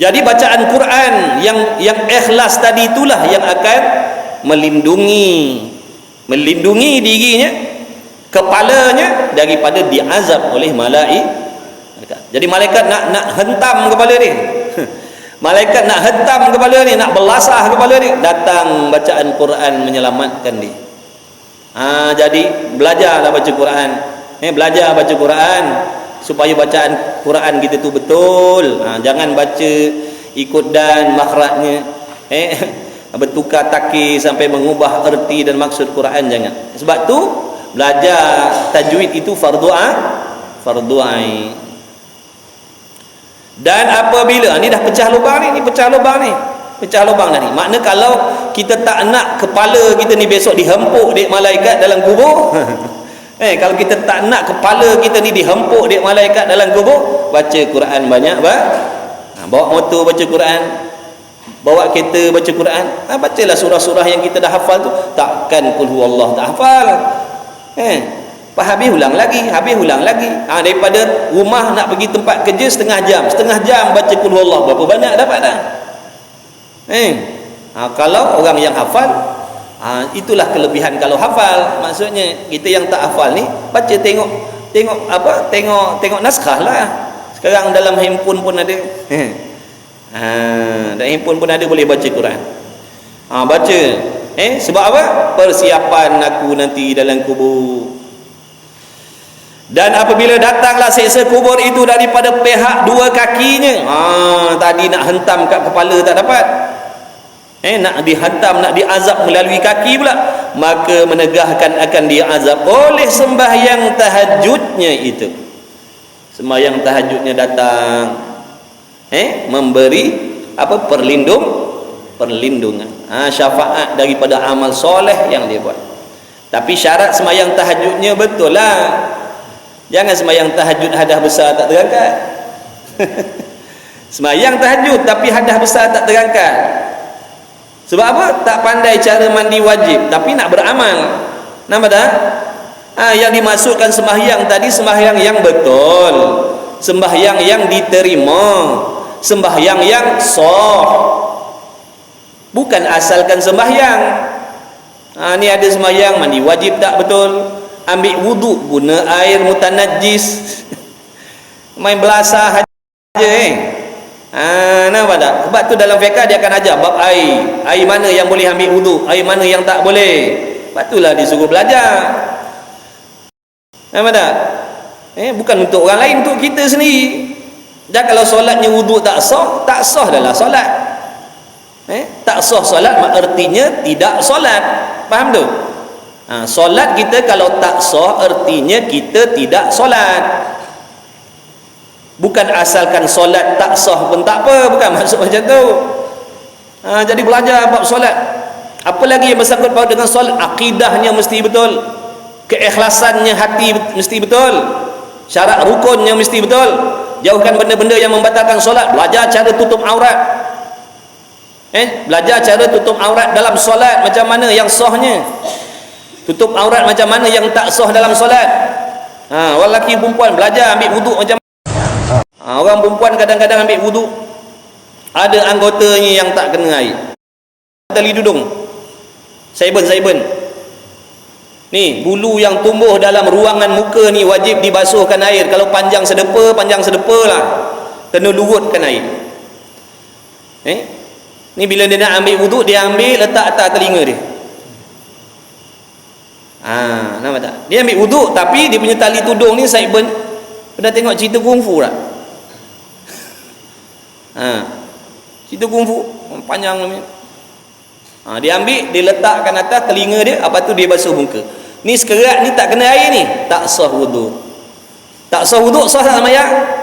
Jadi bacaan Quran yang ikhlas tadi itulah yang akan melindungi dirinya, kepalanya daripada diazab oleh malaikat. Jadi malaikat nak hentam kepala dia. Malaikat nak hentam kepala dia, nak belasah kepala dia. Datang bacaan Quran menyelamatkan dia. Jadi belajarlah baca Quran. Belajar baca Quran supaya bacaan Quran kita tu betul. Jangan baca ikut dan makhrajnya, bertukar takir sampai mengubah erti dan maksud Quran, jangan. Sebab tu belajar tajwid itu fardu ain. Dan apabila ni dah pecah lubang ni, pecah lubang dah ni. Makna kalau kita tak nak kepala kita ni besok dihempuk dek malaikat dalam kubur, kalau kita tak nak kepala kita ni dihempuk dek malaikat dalam kubur, baca Quran banyak, bawa motor baca Quran, bawa kereta baca Quran, bacalah surah-surah yang kita dah hafal tu. Takkan qul huwallah tak hafal. Habis ulang lagi. Daripada rumah nak pergi tempat kerja setengah jam baca qul huwallah, berapa banyak dapat dah. Kalau orang yang hafal, itulah kelebihan kalau hafal. Maksudnya kita yang tak hafal ni baca, tengok naskah lah. Sekarang dalam handphone pun ada. Dalam handphone pun ada, boleh baca Quran. Baca. Sebab apa? Persiapan aku nanti dalam kubur. Dan apabila datanglah siksa kubur itu daripada pihak dua kakinya, tadi nak hentam kat kepala tak dapat. nak dihantam, nak diazab melalui kaki pula, maka menegahkan akan diazab oleh sembahyang tahajudnya itu. Sembahyang tahajudnya datang memberi apa, perlindungan, syafaat daripada amal soleh yang dia buat. Tapi syarat sembahyang tahajudnya betul lah. Jangan sembahyang tahajud hadas besar tak terangkat. Sembahyang tahajud tapi hadas besar tak terangkat. Sebab apa? Tak pandai cara mandi wajib tapi nak beramal. Nampak tak? Yang dimaksudkan sembahyang tadi sembahyang yang betul, sembahyang yang diterima, sembahyang yang sah. Bukan asalkan sembahyang. Ni ada sembahyang mandi wajib tak betul, ambil wuduk guna air mutanajjis, main belasah aja nampak tak? Sebab tu dalam fiqh dia akan ajar bab air mana yang boleh ambil wuduk, air mana yang tak boleh. Sebab itulah disuruh belajar. Nampak tak? Bukan untuk orang lain, untuk kita sendiri. Dan kalau solatnya wuduk tak sah adalah solat. Tak sah solat artinya tidak solat. Faham tu? Solat kita kalau tak sah artinya kita tidak solat. Bukan asalkan solat tak sah pun tak apa, bukan maksud macam tu. Jadi belajar bab solat. Apa lagi yang bersangkut paut dengan solat? Akidahnya mesti betul, keikhlasannya hati mesti betul, syarat rukunnya mesti betul. Jauhkan benda-benda yang membatalkan solat. Belajar cara tutup aurat. Belajar cara tutup aurat dalam solat macam mana yang sahnya, tutup aurat macam mana yang tak sah dalam solat. Orang lelaki perempuan belajar ambil wuduk macam orang perempuan kadang-kadang ambil wuduk ada anggotanya yang tak kena air, tali dudung, saiben ni, bulu yang tumbuh dalam ruangan muka ni wajib dibasuhkan air. Kalau panjang sedepa lah, kena lurutkan air. Ni bila dia nak ambil wuduk, dia ambil letak atas telinga dia. Nampak tak? Dia ambil wuduk tapi dia punya tali tudung ni saiben. Pernah tengok cerita kungfu tak? Cerita kungfu panjang ni. Dia ambil, dia letakkan atas telinga dia, apa tu dia basuh muka. Ni sekerat ni tak kena air ni, tak sah wuduk. Tak sah wuduk, sah tak sembahyang?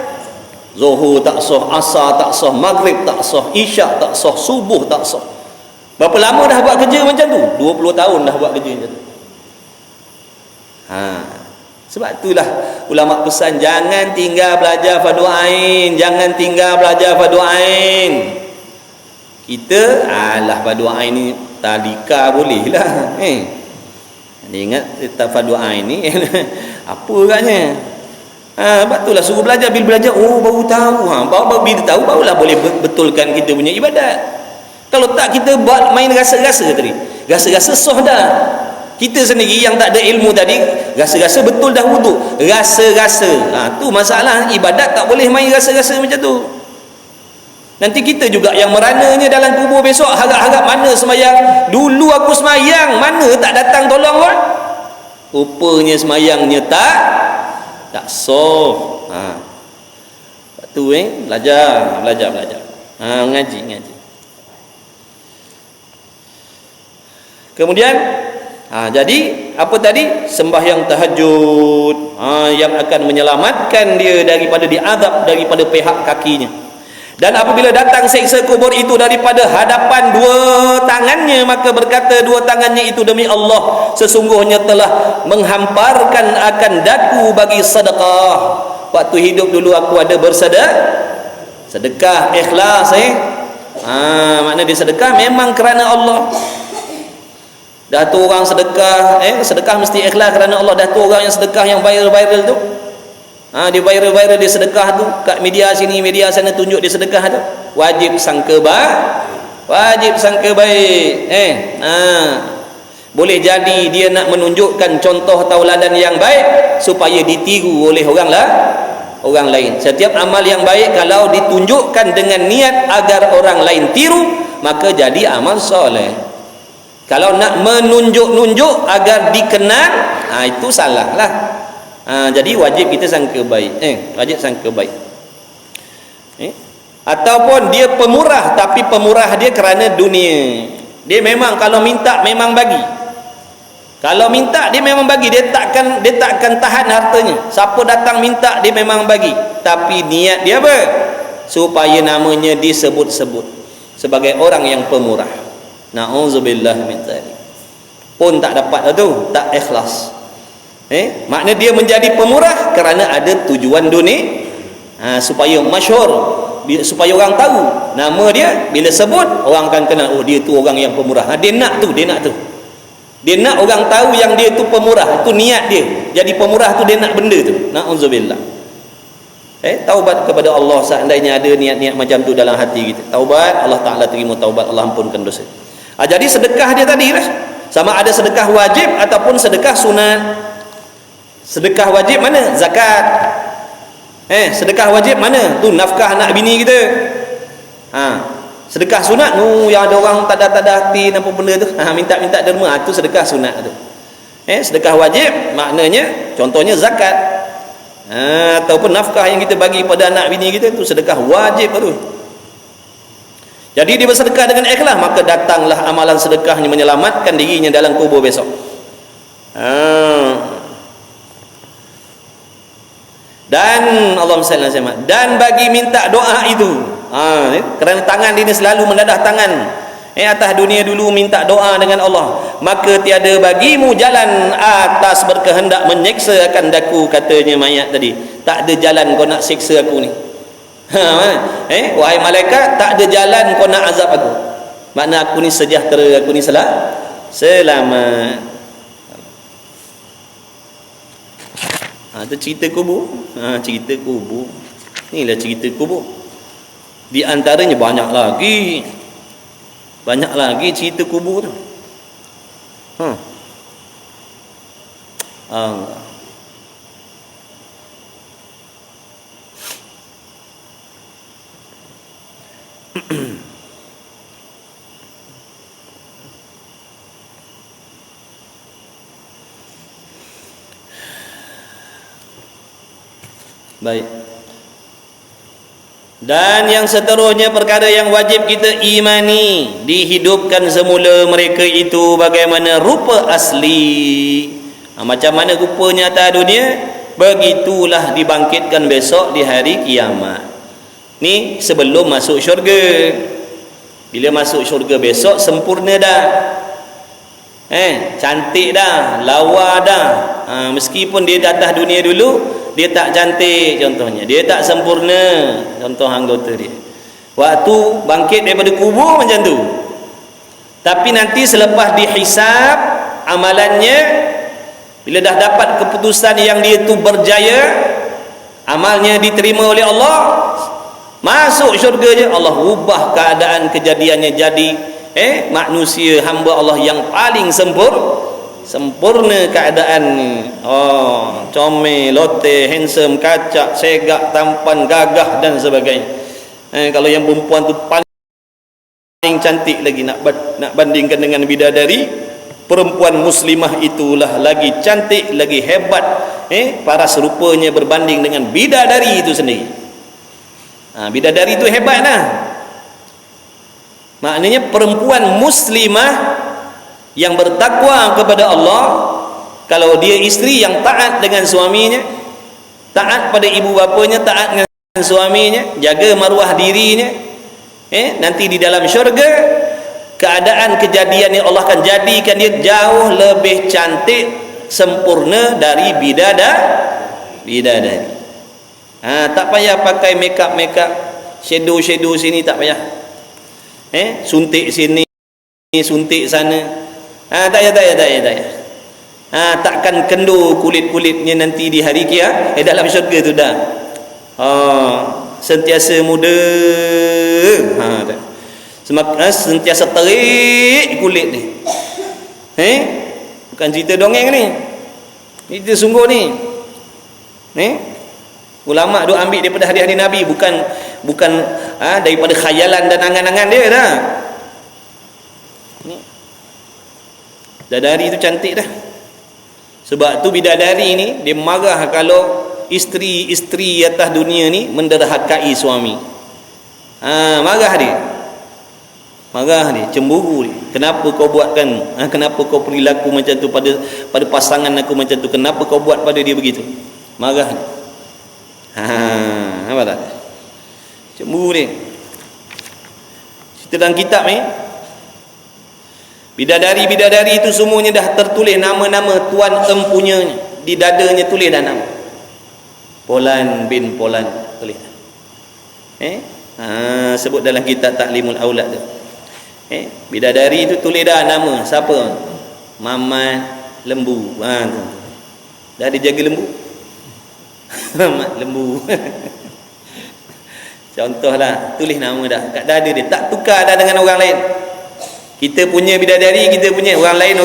Zuhur tak sah, asar tak sah, maghrib tak sah, isyak tak sah, subuh tak sah. Berapa lama dah buat kerja macam tu? 20 tahun dah buat kerja macam tu. Sebab itulah ulama pesan jangan tinggal belajar fardu ain, jangan tinggal belajar fardu ain. Kita fardu ain ni tadika boleh lah. Dia ingat fardu ain ni apa katnya? Sebab itulah suruh belajar. Bila belajar baru tahu. Baru bila tahu barulah boleh betulkan kita punya ibadat. Kalau tak kita buat main rasa-rasa tadi, rasa-rasa sah dah. Kita sendiri yang tak ada ilmu tadi rasa-rasa betul dah wuduk, rasa-rasa. Tu masalah ibadat, tak boleh main rasa-rasa macam tu. Nanti kita juga yang merananya dalam kubur besok, harap-harap mana sembahyang dulu aku sembahyang, mana tak datang tolong pun. Rupanya sembahyangnya tak sah. Lepas tu belajar. Ngaji. Kemudian jadi apa tadi? Sembahyang tahajud yang akan menyelamatkan dia daripada diazab daripada pihak kakinya. Dan apabila datang seksa kubur itu daripada hadapan dua tangannya, maka berkata dua tangannya itu, demi Allah, sesungguhnya telah menghamparkan akan daku bagi sedekah. Waktu hidup dulu aku ada sedekah ikhlas. Makna dia sedekah memang kerana Allah. Dah tu orang sedekah, sedekah mesti ikhlas kerana Allah. Dah tu orang yang sedekah yang viral tu, dia viral dia sedekah tu kat media sini media sana, tunjuk dia sedekah tu, wajib sangka baik. Boleh jadi dia nak menunjukkan contoh tauladan yang baik supaya ditiru oleh orang lain. Setiap amal yang baik kalau ditunjukkan dengan niat agar orang lain tiru, maka jadi amal soleh. Kalau nak menunjuk-nunjuk agar dikenal, itu salah lah. Jadi wajib kita sangka baik. Wajib sangka baik. Ataupun dia pemurah, tapi pemurah dia kerana dunia. Dia memang kalau minta memang bagi. Kalau minta dia memang bagi, dia takkan tahan hartanya. Siapa datang minta dia memang bagi. Tapi niat dia apa? Supaya namanya disebut-sebut sebagai orang yang pemurah. Na'udzubillah min dzalik. Pun tak dapat tu, tak ikhlas. Makna dia menjadi pemurah kerana ada tujuan dunia, supaya masyhur, supaya orang tahu nama dia. Bila sebut orang akan kenal, oh dia tu orang yang pemurah. Dia nak tu. Dia nak orang tahu yang dia tu pemurah. Itu niat dia. Jadi pemurah tu dia nak benda tu. Na'udzubillah. Taubat kepada Allah seandainya ada niat-niat macam tu dalam hati kita. Taubat, Allah Ta'ala terima taubat, Allah ampunkan dosa. Jadi sedekah dia tadi lah, sama ada sedekah wajib ataupun sedekah sunat. Sedekah wajib mana? Zakat. Sedekah wajib mana? Tu nafkah anak bini kita. Sedekah sunat yang ada orang tak ada hati apa benda tu, minta-minta derma, tu sedekah sunat tu. Sedekah wajib maknanya contohnya zakat, ataupun nafkah yang kita bagi pada anak bini kita, tu sedekah wajib tu. Jadi dia bersedekah dengan ikhlas, maka datanglah amalan sedekahnya menyelamatkan dirinya dalam kubur besok. Dan Allahumma salli alaihi wasallam, dan bagi minta doa itu, kerana tangan dia selalu mendadah tangan atas dunia dulu minta doa dengan Allah, maka tiada bagimu jalan atas berkehendak menyiksa akan daku, katanya mayat tadi. Tak ada jalan kau nak siksa aku ni. Wahai malaikat, tak ada jalan kau nak azab aku. Makna aku ni sejahtera, aku ni selamat. Itu cerita kubur. Cerita kubur. Inilah cerita kubur. Di antaranya banyak lagi cerita kubur tu. Baik. Dan yang seterusnya perkara yang wajib kita imani, dihidupkan semula mereka itu bagaimana rupa asli. Macam mana rupanya atas dunia, begitulah dibangkitkan besok di hari kiamat. Ni sebelum masuk syurga. Bila masuk syurga besok sempurna dah. Cantik dah, lawa dah. Meskipun dia di atas dunia dulu dia tak cantik, contohnya dia tak sempurna, contoh anggota dia waktu bangkit daripada kubur macam tu. Tapi nanti selepas dihisab amalannya, bila dah dapat keputusan yang dia tu berjaya, amalnya diterima oleh Allah, masuk syurga je, Allah ubah keadaan kejadiannya jadi manusia hamba Allah yang paling sempurna keadaan ni. Comel, loteh, handsome, kacak, segak, tampan, gagah dan sebagainya. Kalau yang perempuan tu paling cantik lagi, nak bandingkan dengan bidadari, perempuan muslimah itulah lagi cantik, lagi hebat, paras rupanya berbanding dengan bidadari itu sendiri. Bidadari itu hebat lah. Maknanya perempuan muslimah yang bertakwa kepada Allah, kalau dia isteri yang taat dengan suaminya, taat pada ibu bapanya, taat dengan suaminya, jaga maruah dirinya, nanti di dalam syurga keadaan kejadian yang Allah akan jadikan dia jauh lebih cantik, sempurna dari bidadari. Tak payah pakai makeup, shadow sini tak payah. Suntik sini, suntik sana. Tak payah. Takkan kendur kulit-kulitnya nanti di hari kiamat. Dalam syurga tu dah. Sentiasa muda. Sentiasa terik kulit ni. Bukan cerita dongeng ni. Cerita sungguh ni. Ulama duk ambil daripada hadis-hadis Nabi, bukan daripada khayalan dan angan-angan dia dah. Bidadari itu cantik dah. Sebab tu bidadari ni dia marah kalau isteri-isteri atas dunia ni menderhakai suami. Marah dia. Marah dia, cemburu dia. Kenapa kau buatkan? Kenapa kau perilaku macam tu pada pasangan aku macam tu? Kenapa kau buat pada dia begitu? Marah dia. Apa tak? Cemburu dia. Cerita dalam kitab ni, bidadari-bidadari itu semuanya dah tertulis nama-nama tuan empunya, di dadanya tulis dah nama. Polan bin Polan tulis. Sebut dalam kitab Taklimul Aulad tu. Bidadari itu tulis dah nama. Siapa? Mamat Lembu. Dah dijaga lembu. Mamat Lembu. Contohlah, tulis nama dah kat dada dia, tak tukar dah dengan orang lain. Kita punya bidadari, kita punya, orang lain.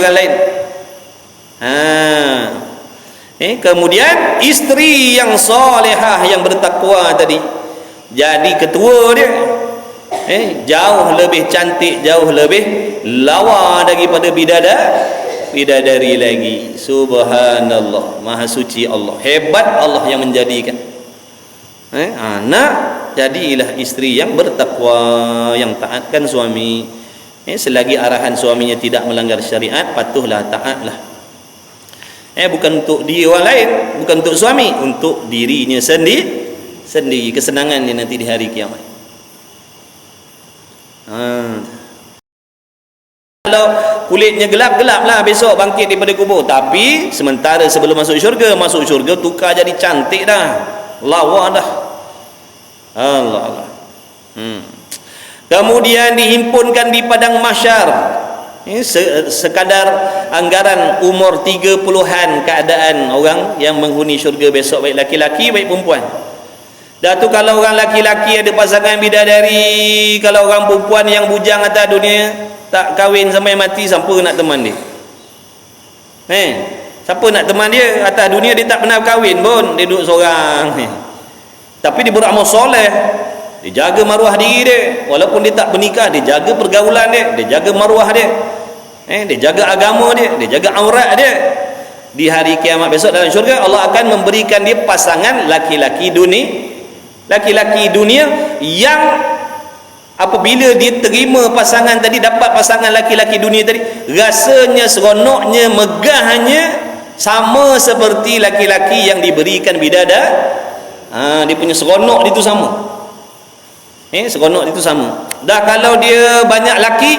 Kemudian isteri yang solehah, yang bertakwa tadi, jadi ketua dia. Jauh lebih cantik, jauh lebih lawa daripada bidadari lagi. Subhanallah, maha suci Allah, hebat Allah yang menjadikan. Anak jadilah isteri yang bertakwa, yang taatkan suami. Selagi arahan suaminya tidak melanggar syariat, patuhlah, taatlah. Bukan untuk dia orang lain, bukan untuk suami, untuk dirinya sendiri, kesenangan dia nanti di hari kiamat. Kalau kulitnya gelap-gelap lah besok bangkit daripada kubur, tapi sementara sebelum masuk syurga tukar jadi cantik dah, lawa dah. Allah. Kemudian dihimpunkan di padang mahsyar. Sekadar anggaran umur 30-an keadaan orang yang menghuni syurga besok, baik laki-laki baik perempuan. Dah tu kalau orang laki-laki ada pasangan bidadari, kalau orang perempuan yang bujang atas dunia tak kahwin sampai mati, siapa nak teman dia? Siapa nak teman dia? Atas dunia dia tak pernah kahwin pun, dia duduk seorang. Tapi dia beramal soleh, dia jaga maruah diri dia. Walaupun dia tak bernikah, dia jaga pergaulan dia, dia jaga maruah dia, dia jaga agama dia, dia jaga aurat dia. Di hari kiamat besok dalam syurga, Allah akan memberikan dia pasangan laki-laki dunia yang apabila dia terima pasangan tadi, dapat pasangan laki-laki dunia tadi, rasanya, seronoknya, megahnya sama seperti laki-laki yang diberikan bidadari. Dia punya seronok itu sama. Seronok itu sama. Dah kalau dia banyak laki,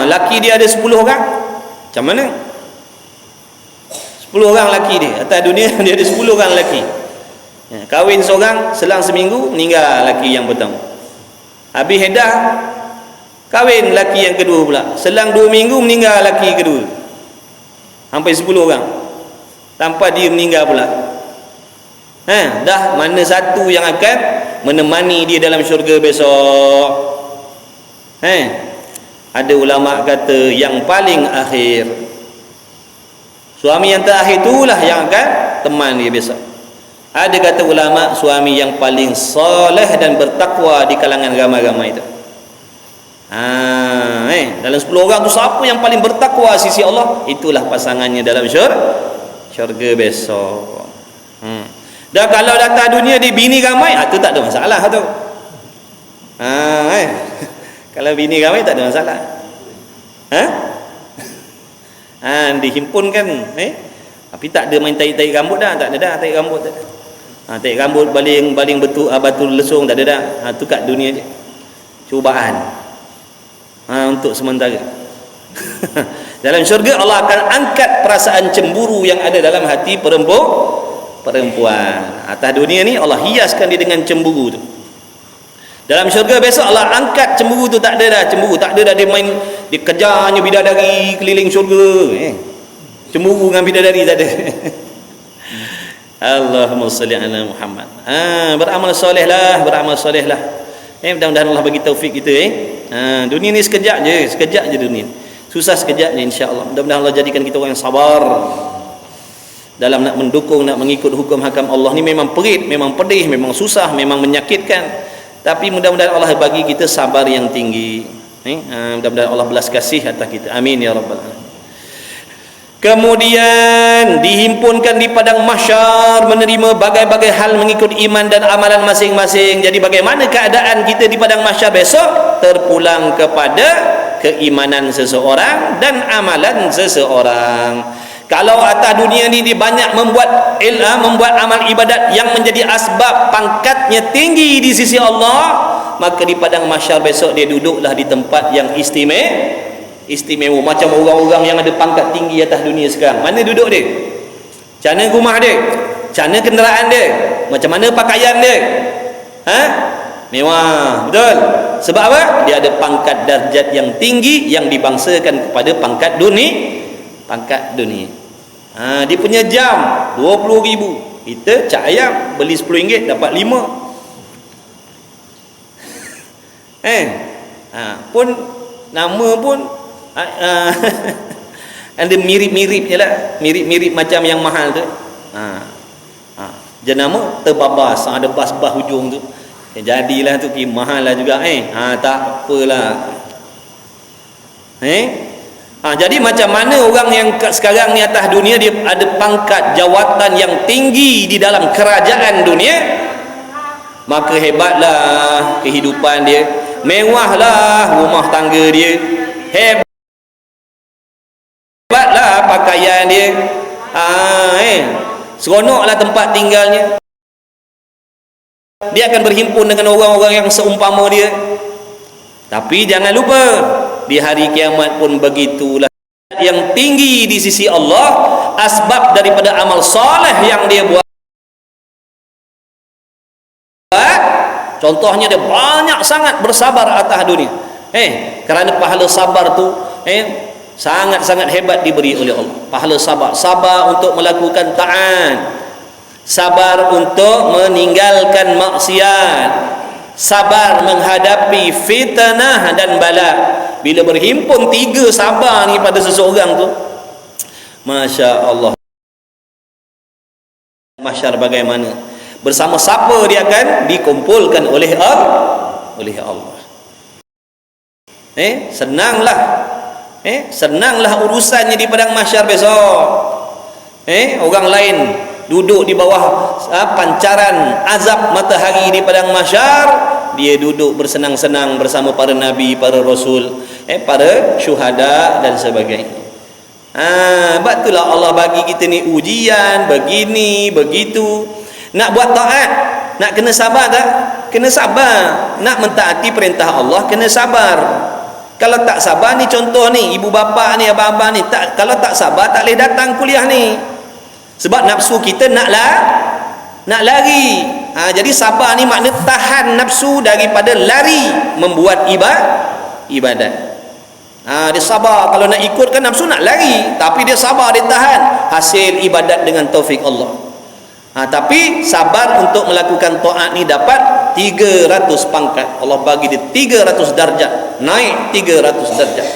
laki dia ada 10 orang, macam mana? 10 orang laki dia atas dunia, dia ada 10 orang laki. Kahwin seorang, selang seminggu meninggal laki yang pertama. Habis edah, kahwin laki yang kedua pula, selang 2 minggu meninggal laki kedua. Sampai 10 orang tanpa dia meninggal pula. Dah mana satu yang akan menemani dia dalam syurga besok? Ada ulama kata yang paling akhir, suami yang terakhir itulah yang akan teman dia besok. Ada kata ulama, suami yang paling soleh dan bertakwa di kalangan ramai-ramai itu. Dalam 10 orang tu siapa yang paling bertakwa sisi Allah? Itulah pasangannya dalam syurga besok. Dan kalau datang dunia di bini ramai, tu tak ada masalah tu. Kalau bini ramai tak ada masalah. Dihimpunkan, tapi tak ada main tarik-tarik rambut dah, tak ada dah tarik rambut tak ada. Tarik rambut baling batu lesung tak ada dah. Tu kat dunia je. Cubaan. Untuk sementara. Dalam syurga Allah akan angkat perasaan cemburu yang ada dalam hati perempuan. Atas dunia ni Allah hiaskan dia dengan cemburu tu. Dalam syurga besok Allah angkat cemburu tu, tak ada dah cemburu, tak ada dah dia main, dia kejarnya bidadari keliling syurga. Cemburu dengan bidadari tak ada. Allahumma salli ala Muhammad. Beramal soleh lah. Mudah-mudahan Allah bagi taufik kita. Dunia ni sekejap je dunia. Susah sekejap je, insya-Allah. Mudah-mudahan Allah jadikan kita orang yang sabar dalam nak mendukung, nak mengikut hukum hakam Allah. Ni memang perit, memang pedih, memang susah, memang menyakitkan. Tapi mudah-mudahan Allah bagi kita sabar yang tinggi. Mudah-mudahan Allah belas kasih atas kita. Amin ya rabbal alamin. kemudian dihimpunkan di padang mahsyar, menerima bagai-bagai hal mengikut iman dan amalan masing-masing. Jadi bagaimana keadaan kita di padang mahsyar besok? Terpulang kepada keimanan seseorang dan amalan seseorang. Kalau atas dunia ni dia banyak membuat amal ibadat yang menjadi asbab pangkatnya tinggi di sisi Allah, maka di padang mahsyar besok dia duduklah di tempat yang istimewa. Macam orang-orang yang ada pangkat tinggi atas dunia sekarang. Mana duduk dia? Macam mana rumah dia? Macam mana kenderaan dia? Macam mana pakaian dia? Mewah, betul? Sebab apa? Dia ada pangkat darjat yang tinggi yang dibangsakan kepada pangkat dunia. Dia punya jam 20,000. Kita cak ayam beli RM10 dapat 5. Pun nama pun ada mirip-mirip je lah, mirip-mirip macam yang mahal tu. Jenama terbabas, ada bas-bas hujung tu. Jadilah tu mahal lah juga. Tak apalah. Jadi macam mana orang yang sekarang ni atas dunia, dia ada pangkat jawatan yang tinggi di dalam kerajaan dunia, maka hebatlah kehidupan dia, mewahlah rumah tangga dia, hebatlah pakaian dia, seronoklah tempat tinggalnya. Dia akan berhimpun dengan orang-orang yang seumpama dia. Tapi jangan lupa, di hari kiamat pun begitulah. Yang tinggi di sisi Allah, asbab daripada amal soleh yang dia buat. Contohnya dia banyak sangat bersabar atas dunia. Kerana pahala sabar tu sangat-sangat hebat diberi oleh Allah. Pahala sabar untuk melakukan taat, sabar untuk meninggalkan maksiat, sabar menghadapi fitnah dan bala. Bila berhimpun 3 sabar ni pada seseorang tu, Masya Allah, mahsyar bagaimana, bersama siapa dia akan dikumpulkan oleh Allah. Senanglah urusannya di padang mahsyar besok. Orang lain duduk di bawah pancaran azab matahari di padang mahsyar, dia duduk bersenang-senang bersama para nabi, para rasul, para syuhada dan sebagainya. Sebab itulah Allah bagi kita ni ujian begini begitu. Nak buat taat, nak kena sabar tak? Kena sabar. Nak mentaati perintah Allah, kena sabar. Kalau tak sabar ni, contoh ni, ibu bapa ni, abang-abang ni, kalau tak sabar tak boleh datang kuliah ni. Sebab nafsu kita nak lari. Jadi sabar ni makna tahan nafsu daripada lari membuat ibadat. Dia sabar. Kalau nak ikutkan nafsu nak lari, tapi dia sabar, dia tahan hasil ibadat dengan taufik Allah. Tapi sabar untuk melakukan taat ni dapat 300 pangkat. Allah bagi dia 300 darjat, naik 300 darjat.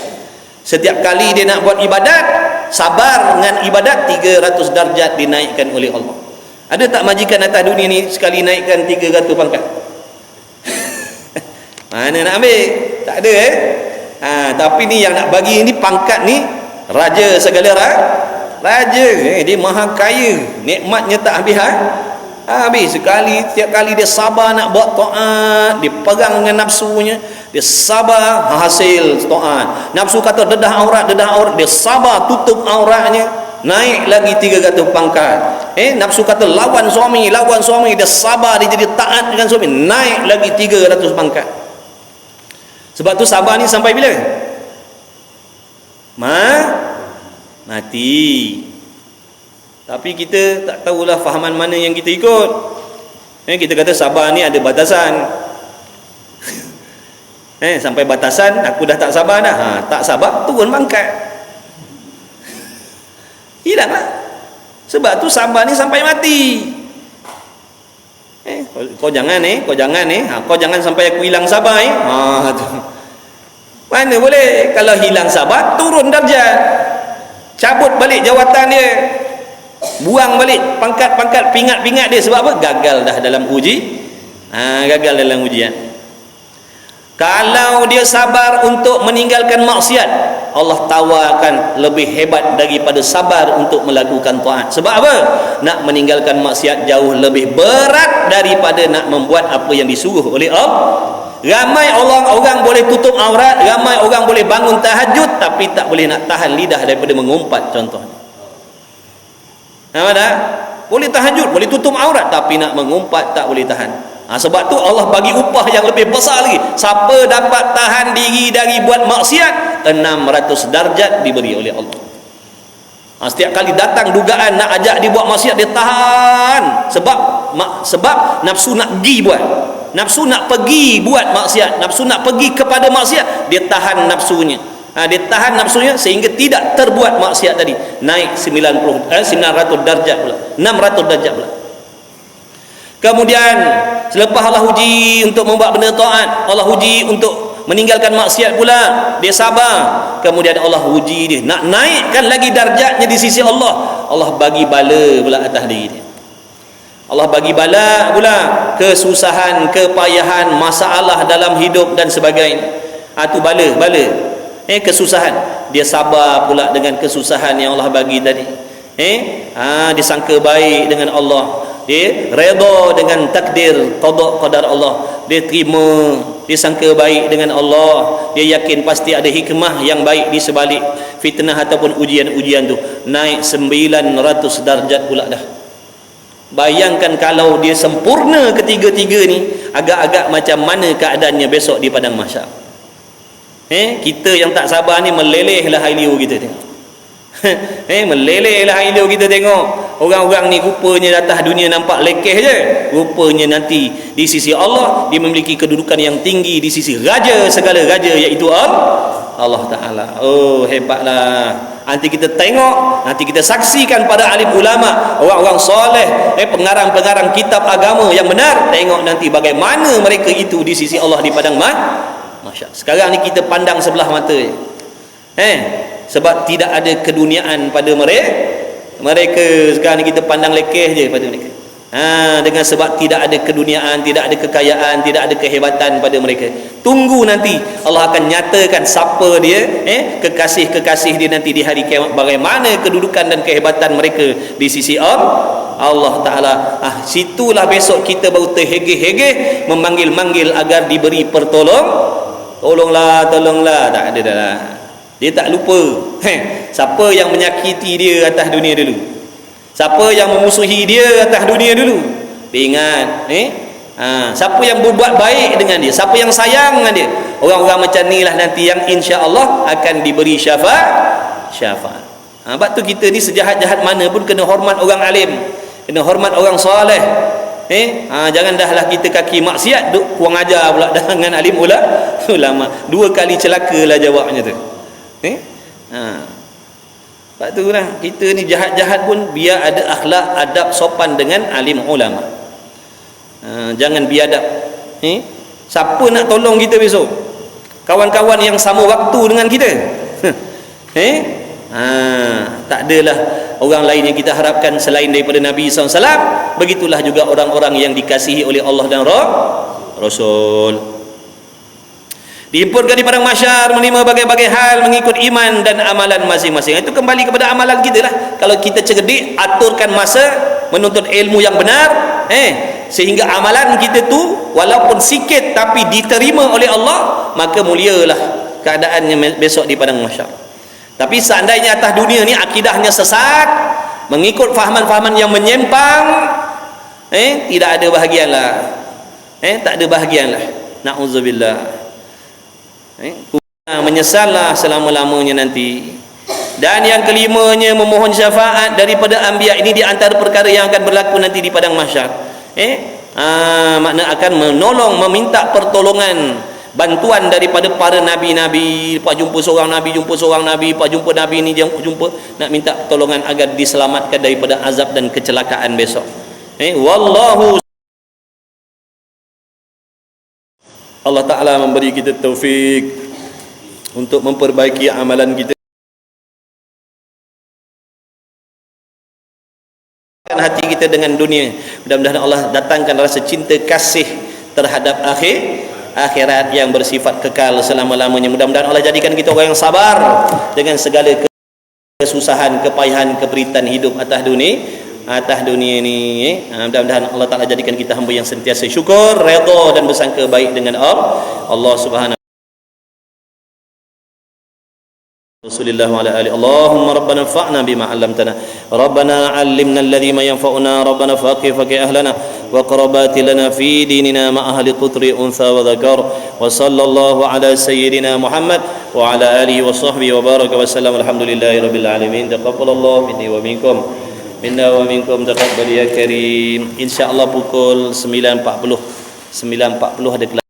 Setiap kali dia nak buat ibadat, sabar dengan ibadat, 300 darjat dinaikkan oleh Allah. Ada tak majikan atas dunia ni sekali naikkan 300 pangkat? Mana nak ambil? Tak ada. Tapi ni yang nak bagi ni pangkat ni raja segala raja. Dia maha kaya, nikmatnya tak habis. Setiap kali dia sabar nak buat taat, dia pegang dengan nafsunya, dia sabar hasil taat. Nafsu kata dedah aurat, dia sabar tutup auratnya, naik lagi 300 pangkat. Nafsu kata lawan suami, dia sabar, dia jadi taat dengan suami, naik lagi 300 pangkat. Sebab tu sabar ni sampai bila? Mati. Tapi kita tak tahulah fahaman mana yang kita ikut. Kita kata sabar ni ada batasan. Sampai batasan aku dah tak sabar dah. Tak sabar turun pangkat. Hilanglah. Sebab tu sabar ni sampai mati. Kau jangan kau jangan sampai aku hilang sabar tu. Mana boleh? Kalau hilang sabar, turun darjat, cabut balik jawatan dia, buang balik pangkat-pangkat, pingat-pingat dia. Sebab apa? Gagal dah dalam gagal dalam ujian. Kalau dia sabar untuk meninggalkan maksiat, Allah tawarkan lebih hebat daripada sabar untuk melakukan taat. Sebab apa? Nak meninggalkan maksiat jauh lebih berat daripada nak membuat apa yang disuruh oleh Allah. Ramai orang boleh tutup aurat, ramai orang boleh bangun tahajud, tapi tak boleh nak tahan lidah daripada mengumpat, contohnya. Nampak tak? Boleh tahajud, boleh tutup aurat, tapi nak mengumpat tak boleh tahan. Sebab tu Allah bagi upah yang lebih besar lagi. Siapa dapat tahan diri dari buat maksiat, 600 darjat diberi oleh Allah. Setiap kali datang dugaan nak ajak dia buat maksiat, dia tahan. Sebab nafsu nak pergi buat, nafsu nak pergi buat maksiat, nafsu nak pergi kepada maksiat, dia tahan nafsunya. Dia tahan nafsunya sehingga tidak terbuat maksiat tadi. Naik 900 darjat pula, 600 darjat pula. Kemudian selepas Allah uji untuk membuat benda taat, Allah uji untuk meninggalkan maksiat pula, dia sabar. Kemudian Allah uji dia, nak naikkan lagi darjatnya di sisi Allah. Allah bagi bala pula atas diri dia. Allah bagi bala pula, kesusahan, kepayahan, masalah dalam hidup dan sebagainya. Tu bala. Kesusahan, dia sabar pula dengan kesusahan yang Allah bagi tadi. Disangka baik dengan Allah, dia redha dengan takdir qada qadar Allah, dia terima, dia sangka baik dengan Allah, dia yakin pasti ada hikmah yang baik di sebalik fitnah ataupun ujian-ujian tu. Naik 900 darjat pula dah. Bayangkan kalau dia sempurna ketiga-tiga ni, agak-agak macam mana keadaannya besok di padang mahsyar. Kita yang tak sabar ni melelehlah air liur kita tengok. Melelehlah air liur kita tengok. Orang-orang ni rupanya atas dunia nampak lekeh je, rupanya nanti di sisi Allah dia memiliki kedudukan yang tinggi di sisi raja segala raja, iaitu Allah Ta'ala. Oh, hebatlah. Nanti kita tengok, nanti kita saksikan pada alim ulama, orang-orang soleh, pengarang-pengarang kitab agama yang benar. Tengok nanti bagaimana mereka itu di sisi Allah di padang mahsyar. Sekarang ni kita pandang sebelah mata je. Sebab tidak ada keduniaan pada mereka. Sekarang ni kita pandang lekeh je pada mereka. Dengan sebab tidak ada keduniaan, tidak ada kekayaan, tidak ada kehebatan pada mereka. Tunggu nanti Allah akan nyatakan siapa dia, kekasih-kekasih dia nanti di hari kiamat, bagaimana kedudukan dan kehebatan mereka di sisi Allah Ta'ala. Situlah besok kita baru terhegeh-hegeh memanggil-manggil agar diberi tolonglah, tak ada dah lah. Dia tak lupa siapa yang menyakiti dia atas dunia dulu, siapa yang memusuhi dia atas dunia dulu. Dia ingat siapa yang berbuat baik dengan dia, siapa yang sayang dengan dia. Orang-orang macam ni lah nanti yang insya-Allah akan diberi syafaat. Sebab tu kita ni sejahat-jahat mana pun kena hormat orang alim, kena hormat orang soleh. Jangan dahlah kita kaki maksiat duk kurang ajar pula dengan alim ulama. 2 kali celaka lah jawabnya tu. Sebab tu lah kita ni jahat-jahat pun biar ada akhlak, adab, sopan dengan alim ulama. Jangan biadab. Siapa nak tolong kita besok? Kawan-kawan yang sama waktu dengan kita. Tak adalah orang lain yang kita harapkan selain daripada Nabi SAW. Begitulah juga orang-orang yang dikasihi oleh Allah dan Rasul. Dihimpunkan di padang mahsyar menerima berbagai hal mengikut iman dan amalan masing-masing. Itu kembali kepada amalan kita lah. Kalau kita cerdik, aturkan masa menuntut ilmu yang benar, sehingga amalan kita tu walaupun sikit tapi diterima oleh Allah, maka mulialah keadaannya besok di padang mahsyar. Tapi seandainya atas dunia ni akidahnya sesat, mengikut fahaman-fahaman yang menyimpang, tidak ada bahagianlah. Tak ada bahagianlah. Na'udzubillah. Menyesallah selama-lamanya nanti. Dan yang kelimanya, memohon syafaat daripada anbiya. Ini di antara perkara yang akan berlaku nanti di padang mahsyar. Makna akan menolong, meminta pertolongan, bantuan daripada para nabi-nabi. Pak jumpa seorang nabi, Pak jumpa nabi ni, jumpa, nak minta pertolongan agar diselamatkan daripada azab dan kecelakaan besok. Wallahu, Allah Ta'ala memberi kita taufik untuk memperbaiki amalan kita, hati kita dengan dunia. Mudah-mudahan Allah datangkan rasa cinta kasih terhadap akhirat yang bersifat kekal selama-lamanya. Mudah-mudahan Allah jadikan kita orang yang sabar dengan segala kesusahan, kepayahan, keperitan hidup atas dunia ni. Mudah-mudahan Allah Ta'ala jadikan kita hamba yang sentiasa syukur, redha dan bersangka baik dengan Allah Subhanahu Rasulillah wa ala alihi. Allahumma rabbana anfa'na bima 'allamtana. Rabbana 'allimna alladhi ma yanfa'una. Rabbana faqih ahlana wa qarabati lana fi dinina ma ahli qutri untha wa dhakar. Wa sallallahu ala sayyidina Muhammad wa ala alihi wa sahbihi wa baraka wa sallam. Alhamdulillahi rabbil alamin. Taqabbalallahu minni wa minkum. Minna wa minkum taqabbal ya karim. Insyaallah pukul 9.40 ada kelas.